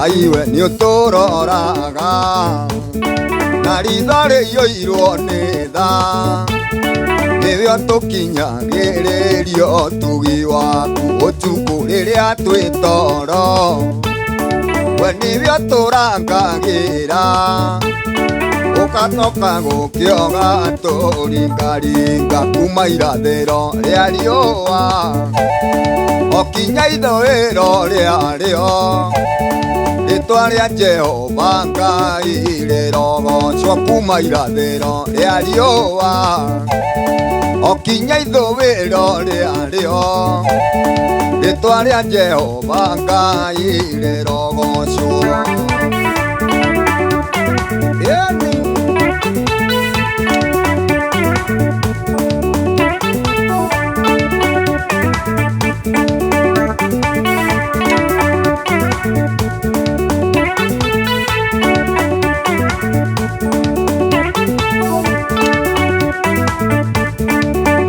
Iwe ni uturoraga na ritho rĩiyũirwo nĩ tha nĩwe tũkinyagĩrĩrio tugi waku ũtukũ rĩrĩa twĩ toro we nĩwe tũrangagĩra ũgatoka gũkĩoga tũringaringa kuma irathĩro rĩa riũa okinya ithũĩro rĩarĩo Rĩtwa rĩa Jehova Ngai rĩrogocwo kuma irathĩro rĩa riũa okinya ithũĩro rĩarĩo rĩtwa rĩa Jehova Ngai rĩrogocwo.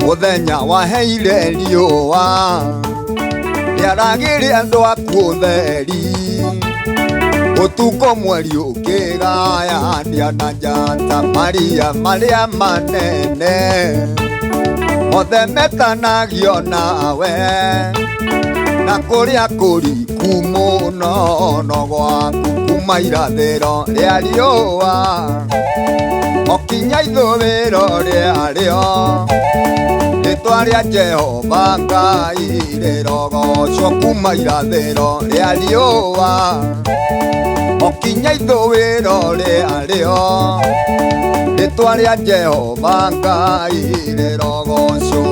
Muthenya waheire riũa rĩaragĩre andũ aku ũtheri ũtukũ mweri ũkĩgayania na njata maria marĩa manene mothe metanagio nawe na kũrĩa kũriku mũno no gwaku kuma irathĩro rĩa riũa okinya ithũĩro rĩarĩo rĩtwa rĩa Jehova Ngai rĩrogocwo kuma irathĩro rĩa riũa okinya ithũĩro rĩarĩo rĩtwa rĩa Jehova Ngai rĩrogocwo.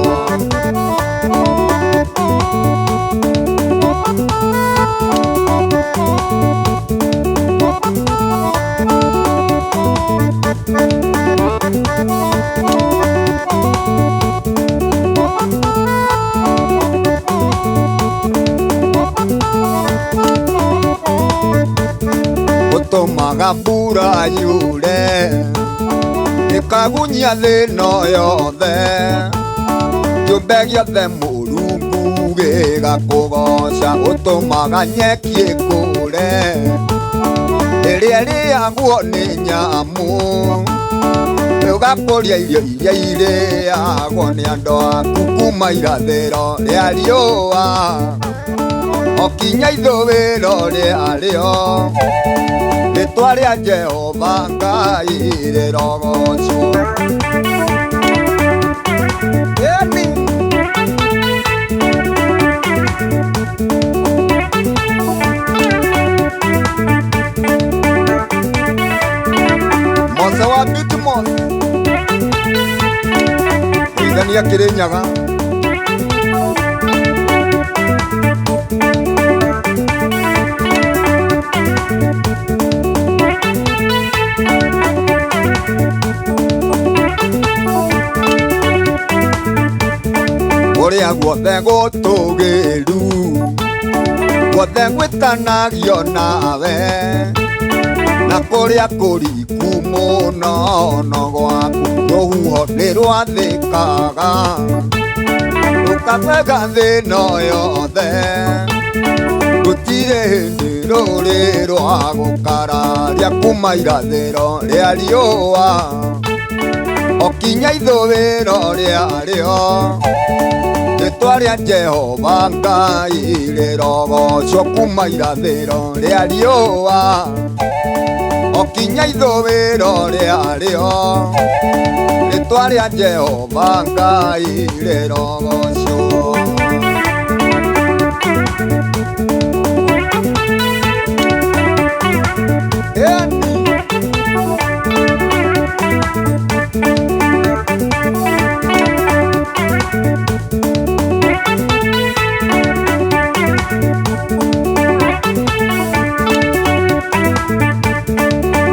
Ũtũmaga mbura yure ĩkagunyia thĩ ĩno yothe, kĩũmbe gĩothe Mũrungu gĩgakũgoca. Ũtũmaga nyeki ĩkũre ĩrĩa ĩrĩagwo nĩ nyamũ, ũgakũria irio iria irĩagwo nĩ andũ aku kuma irathĩro rĩa riũa okinya ithũĩro rĩarĩo rĩtwa rĩa Jehova Ngai rĩrogocwo. Mose wa Bitmos Igania Kirinyaga ũrĩa guothe gũtũgĩru guothe gwĩtanagio nawe na kũrĩa kũriku mũno no gwaku rũhuho nĩ rwathĩkaga rũkamega thĩ ĩno yothe gũtirĩ hĩndĩ rũrĩ rwa gũkararia kuma irathĩro rĩa riũa okinya ithũĩro rĩarĩo rĩtwa rĩa Jehova Ngai rĩrogocwo kuma irathĩro rĩa riũa okinya ithũĩro rĩarĩo rĩtwa rĩa Jehova Ngai rĩrogocwo.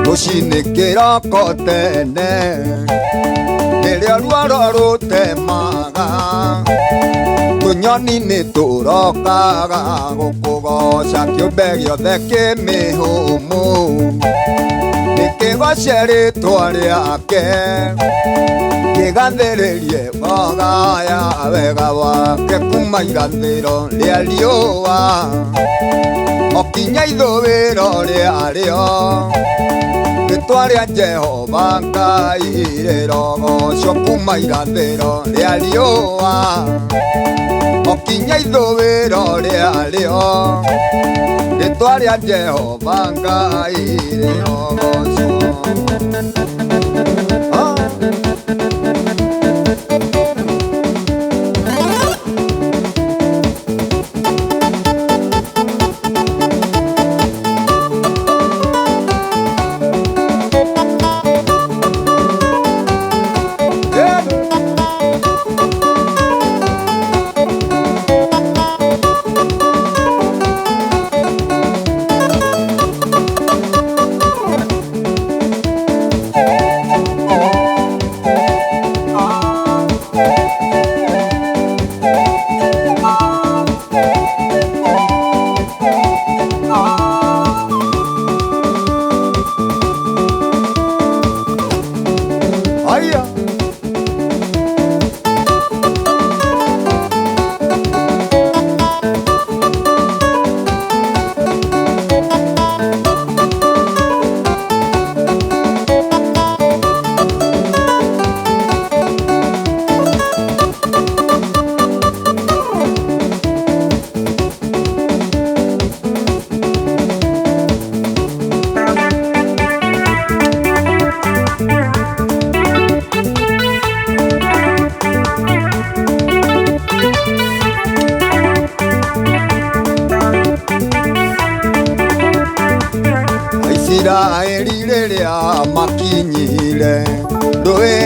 Rũcinĩ kĩroko tene nĩrĩo ruoro rũtemaga tũnyoni nĩ tũrokaga gũkũgoca kĩũmbe gĩothe kĩmĩhũmũ nĩkĩgoce rĩtwa rĩake kĩgathĩrĩrie wagaya wega wake kuma irathĩro rĩa riũa okinya ithũĩro rĩarĩo rĩtwa rĩa Jehova Ngai rĩrogocwo kuma irathĩro rĩa riũa okinya ithũĩro rĩarĩo rĩtwa rĩa Jehova Ngai rĩrogocwo.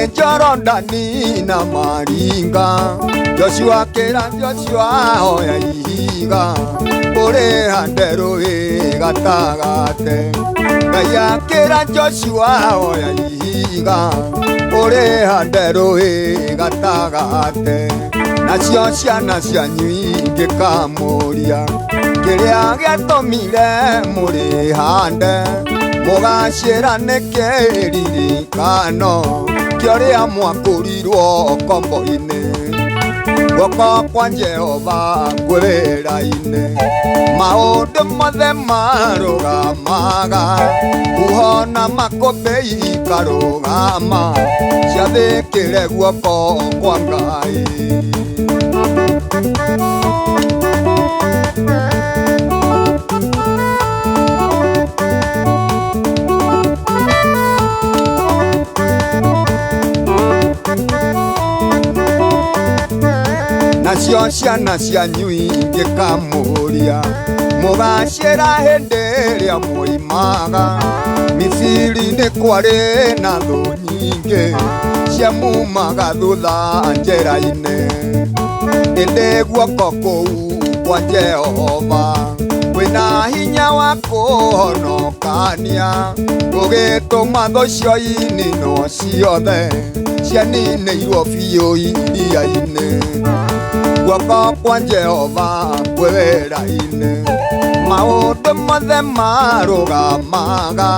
nĩ Jorodani na maringa. Joshua kĩra Joshua oya ihiga, ũrĩ hande rũĩ gatagate. Ngai akĩra Joshua oya ihiga, ũrĩ hande rũĩ gatagate. Nacio ciana cianyu ingĩkamũria kĩrĩa gĩatũmire mũrĩ hande, mũgacĩra nĩ kĩririkano kĩa ũrĩa mwakũrirwo kombo-inĩ. Guoko kwa Jehova kwĩ wĩra-inĩ, maũndũ mothe marũgamaga, huho na makũmbĩ ikarũgama, ciathĩkĩre guoko kwa Ngai. Nacio ciana cianyu ingĩkamũria, mũgacĩra hĩndĩ ĩrĩa mwoimaga. Misiri nĩ kwarĩ na thũ nyingĩ, ciamumaga thutha njĩra-inĩ. Ĩndĩ guoko kũu kwa Jehova kwĩna hinya wa kũhonokania, gũgĩtũma thũ cio ininwo ciothe, cianinĩirwo biũ iria-inĩ. Guoko kwa Jehova kwĩ wĩra-inĩ, maũndũ mothe marũgamaga,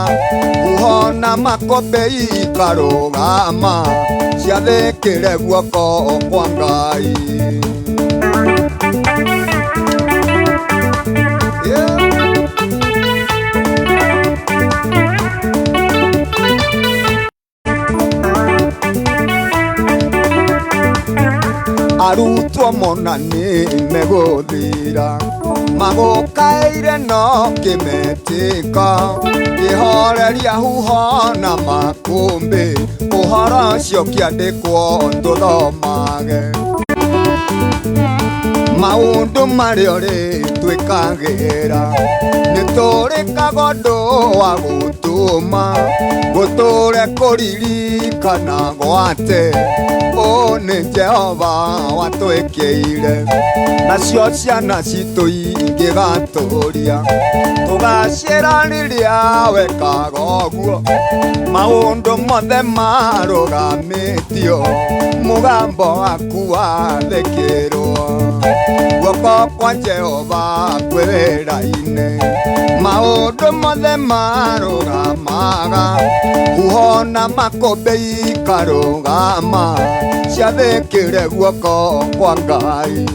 huho na makũmbĩ ikarũgama, ciathĩkĩre guoko kwa Ngai. Arutwo mona nĩ megũthira, magũkaĩire no kĩmetĩka, kĩhoreria huho na makũmbĩ, ũhoro ũcio kĩandĩkwo tũthomage. Maũndũ marĩa ũrĩtwĩkagĩra, nĩ tũrĩkaga ũndũ wa gũtũma, gũtũre kũririkana gwate, ũũ nĩ Jehova watwĩkĩire. Nacio ciana citũ ingĩgatũria, tũgacĩra rĩrĩa wekaga ũguo, maũndũ mothe marũgamĩtio, mũgambo waku wathĩkĩrwo. Guoko kwa Jehova kwĩ wĩra-inĩ, maũndũ mothe marũgamaga, huho na makũmbĩ ikarũgama, ciathĩkĩre guoko kwa Ngai.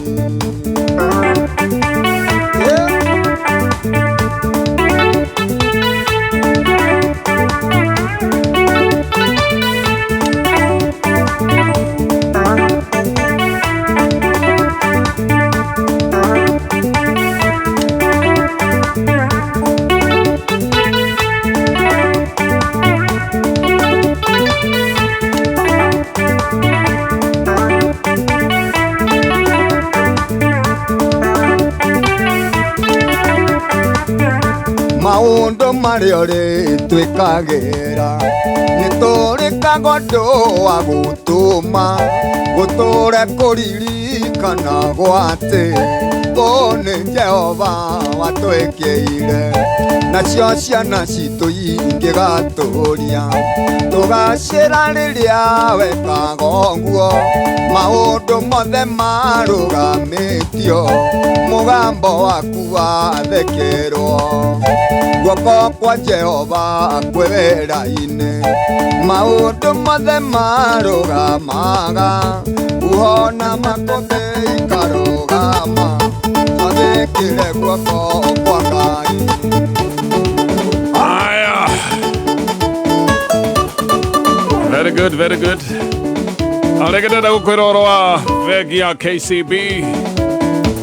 Maũndũ marĩa ũrĩtwĩkagĩra, nĩ tũrĩkaga ũndũ wa gũtũma, gũtũre kũririkana gwatĩ, ũũ nĩ Jehova watwĩkĩire. Nacio ciana citũ ingĩgatũria, tũgacĩra rĩrĩa wekaga ũguo, maũndũ mothe marũgamĩtio, mũgambo waku wathĩkĩrwo. Guoko kwa Jehova kwĩ wĩra-inĩ, maũndũ mothe marũgamaga, huho na makũmbĩ ikarũgama, athĩkĩre guoko kwa Ngai. Aya. Very good, very good. Aregedera gukwĩra ũhoro wa bengi ya KCB.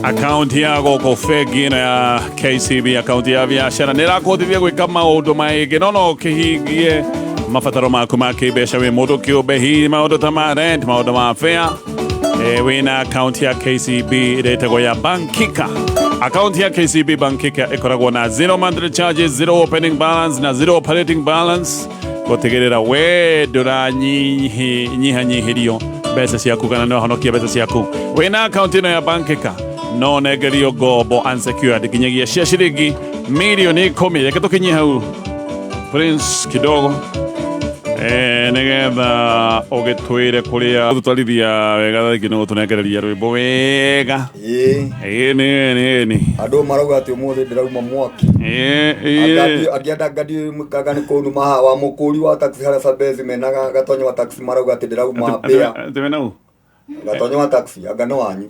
Akaunti ya gũkũ bengi-ĩno ya KCB, akaunti ya biacara, nĩ ĩrakũhotithia gwĩka maũndũ maingĩ, no ũkĩhingie mabataro maku ma kĩmbeca wĩ mũndũ kĩũmbe, hihi maũndũ ta ma rent, maũndũ ma fare. Wĩna akaunti ya KCB ĩretagwo ya Bankika. Akaunti ya KCB Bankika ĩkoragwo na 0 monthly charges, 0 opening balance na 0 operating balance. gutigirira we nyihanyihirio mbeca ciaku kana no honokia mbeca ciaku wina account ino ya bankika no negerio ngombo unsecured kinyagia cia ciringi milioni 10 reke tukinyie hau Prince kidogo nigetha ugitwire kuria tutwarithia wega thiki no tunegereria rwimbo wega ni andu marauga ati umuthi ndirauma mwaki agienda ngadi mukaga ni kunu maha wa mukuri wa taxi haria sabezi menaga gatonyo wa taxi marauga ati ndirauma bia temenau gatonyo wa taxi agano wanyu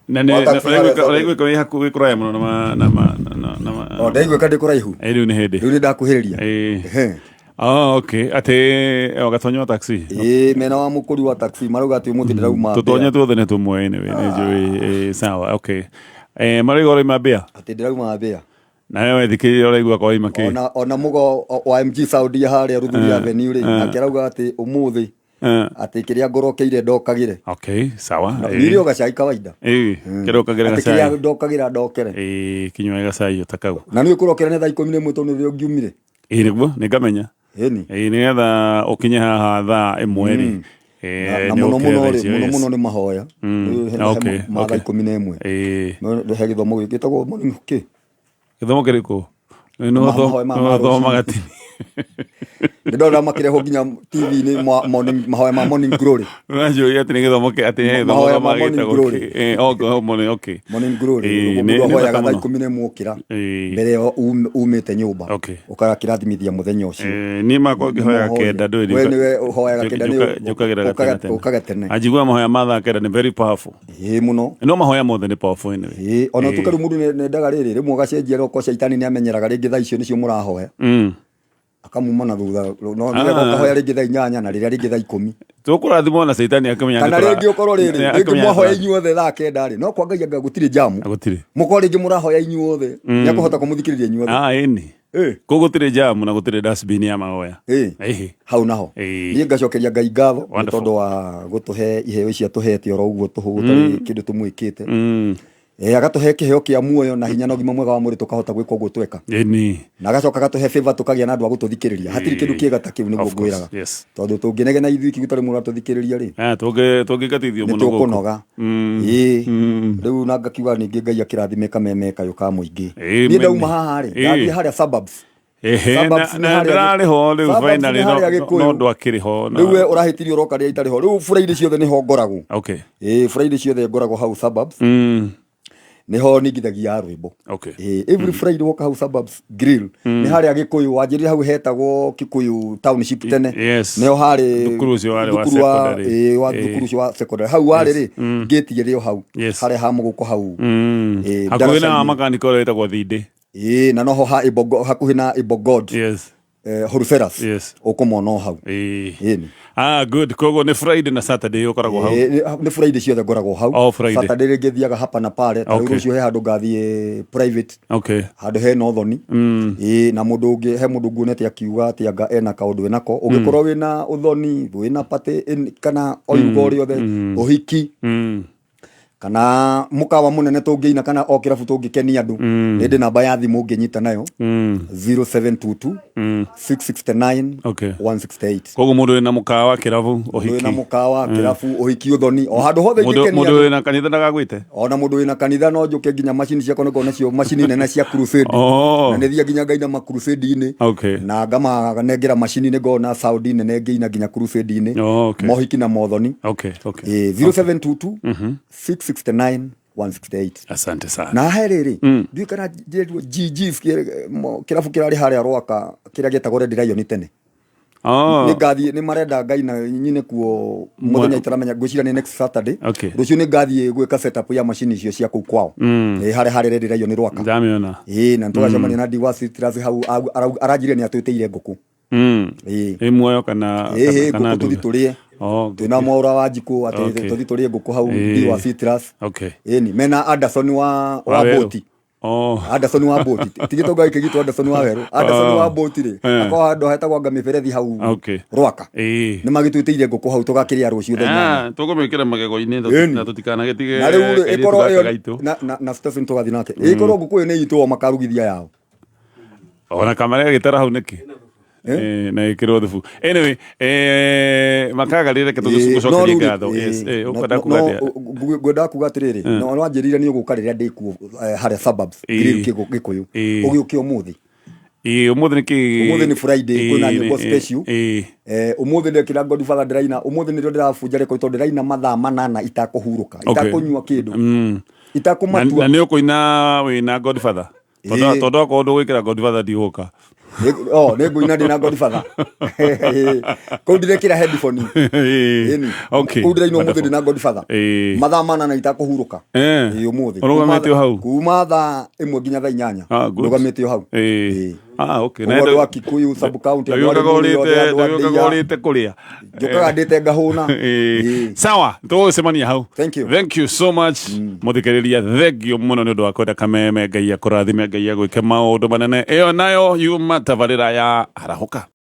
na raigwe kwa hakuhĩ kũraya mũno na ndaigwe kandi kũraihu rĩu nĩ hĩndĩ rĩu ndakuhĩrĩria okay ate gatonyo taxi mena wa mukuri wa taxi marauga ati umuthi ndirauma tutonye tuothe nĩ tũmwe nĩ njũĩ sawa okay marauga ũrauma mbĩa ati ndirauma mbĩa na wewe thikĩrĩria ũraigua kwa ima kĩ ona mugo wa MG Saudi haria Ruthuria Avenue ri akirauga ati umuthi ati kiria ngorokeire ndokagire okay sawa nilio gacai kawaida kirokagire gacai kiria ndokagire ndokere kinywa gacai utakau na ni kurokera ne thaa 11 to nĩ ngiumire niguo nĩngamenya nĩgetha ukinye haha thaa 1 ri na muno nĩ mahoya okay mathaa 11 no he githomo gĩkĩtagwo morning ki githomo kĩrĩkũ no thoma gatini ndona makireho nginya TV ni mahoya ma morning glory unajua ati ni githomo kĩ ati he mahoya ma morning glory okay morning glory ni hoya gathaa 11 ukira mbere umite nyumba ukara kirathimithia muthenya ucio ni makwa ngihoya kenda ndũĩ we niwe hoya kenda ni ukagatene ajigua mahoya ma thaa kenda ni very powerful muno no mahoya mothe ni powerful anyway ona tukaru mundu ne ndaga riri rimwe gacenjia roko shaitani ni amenyeraga ringi thaa icio nicio murahoya akamuma na thutha no nĩgetha kahoya rĩngĩ thaa 8 na rĩrĩa rĩngĩ thaa 10 tũkũrathimwo na caitani akamenya kana rĩngĩ ũkorwo rĩngĩ mwahoya inyuothe thaa 9 rĩ no kwa Ngai anga gũtirĩ jamu mũkorwo rĩngĩ mũrahoya inyuothe nĩakũhota kũmũthikĩrĩria inyuothe ĩni kũu gũtirĩ jamu na gũtirĩ dustbin ya mahoya hau naho niĩ ngacokeria Ngai ngatho nĩ tondũ wa gũtũhe iheo cia tũhete oro ũguo tũhũgũtarĩ kĩndũ tũmwĩkĩte agatuhe kiheo kia muoyo na hinya na ũgima mwega wa mwĩrĩ tukahota gwĩka ũguo tweka na agacoka agatuhe favor tukagĩa na andũ a gũtũthikĩrĩria hatirĩ kĩndũ kĩega ta kĩu nĩguo ngwĩraga tondũ tũngĩnegena ithuĩ iki gũtarĩ mũndũ atũthikĩrĩria rĩ tũngĩgatithio mũno nĩtũkũnoga rĩu na ngakiuga ningĩ Ngai akĩrathime kameme kayũ ka mũingĩ niĩ ndauma haha rĩ ndathiĩ harĩa suburbs ndararĩ ho rĩu finally no ndwakĩrĩ ho rĩu we ũrahĩtirie ũroka rĩrĩa itarĩ ho rĩu Friday ciothe nĩho ngoragwo Friday ciothe ngoragwo hau suburbs niho nigithagia rwimbo every Friday woka hau suburbs grill ni haria Gikuyu wanjirire hau hetagwo Kikuyu township tene niho hari thukuru wa secondary hau wari ri gate ĩrĩ hau haria ha mũgũko hau hakuhĩ na makaniko ũrĩa wĩtagwo Thindĩ na noho hakuhĩ na Ibogod Horuferas ũkũmona hau good kogo ni Friday na Saturday ukoragwo hau ni Friday ciothe ngoragwo hau Saturday rĩngĩ thiaga hapa na pale tarĩu rũcio he handũ ngathiĩ private handũ he nothoni na mũndũ ũngĩ he mũndũ nguonete akiuga ati anga ena kaũndũ wĩnako ũngĩkorwo wĩna ũthoni wĩna pate kana oyuga ũrĩa othe ũhiki kana mukawa munene tũngĩina kana o kĩrabu tũngĩkenia andũ nĩ namba ya thimũ ũngĩnyita nayo 0722 669 168 koguo mũndũ wĩna mukawa kĩrabu ũhiki wĩna mukawa kĩrabu ũhiki ũthoni o handũ hothe ingĩkenia mũndũ wĩna kanitha ndagagwĩte ona mũndũ wĩna kanitha no njũke nginya macini ciakwa nĩkorwo nacio macini nene cia crusade na nĩthia nginya Ngai na macrusade-inĩ na ngamanengera macini nĩ ngona Saudi nene ngĩina nginya crusade-inĩ mohiki na mothoni 0722 669 168 asante sana na herere ndiũ kana GGs kirabu kirari haria Rwaka kiria getagwo Red Lion tene nĩ ngathiĩ nĩ marenda Ngai na nyine kuo mũthenya itaramenya ngwĩciria nĩ next Saturday rũciũ nĩ ngathiĩ gwĩka setup ya macini icio cia kũu kwao haria Red Lion Rwaka ndamĩona na tũgacemania na Diwa Citrus hau aranjire nĩ atwĩtĩire ngũkũ muoyo kana tũthi tũrĩe twĩna Mwaũra wa Njikũ atĩ tũthi tũrĩe ngũkũ hau Diwa Citrus ni mena Anderson wa Boti Anderson wa Boti tigĩtonga gĩkĩ gitũ Anderson wa Werũ Anderson wa Boti rĩ akwa handũ hetagwo Ngamiberethi hau Rwaka nĩ magĩtwĩtĩire ngũkũ hau tũgakĩrĩa rũciũ thaa 8 tũgũmĩkĩra magego-inĩ na tũtikanagĩtige na rĩu ĩkorwo na Stephen tũgathiĩ nake ĩkorwo ngũkũ ĩyo nĩ itũ o makarugithia yao ona kamera gĩtara hau nĩkĩ na ikirwo thubu anyway makaga rire ke tugucokerie ngatho yes ukwenda kugatia ngwenda kuga atiriri no wanjirire ni uguka riria ndikuo haria suburbs gikuyu ugiukia umuthi umuthi ni Friday kuna nyimbo special umuthi ndekira Godfather ndiraina umuthi ndio ndirafunja reko to ndiraina mathaa 8 itakuhuruka itakunywa kindu itakumatua na ni ukuina wina Godfather todo ko ndo gwikira Godfather ndiguka nego ina Godfather ko ndirekira headphone okay udira ino umuthi ndina Godfather mathaa 8 itakuhuruka umuthi urugametio hau kuma thaa 1 nginya thaa 8 urugametio hau okay na ndo Kikuyu sub county ndagorite kuria njokaga ndite ngahuna sawa tusemania hau thank you so much muthikiriria thengio muno ni undu wa kwenda kameme ngai akurathime ngai agwike maundu manene iyo nayo yuma tabarira ya arahuka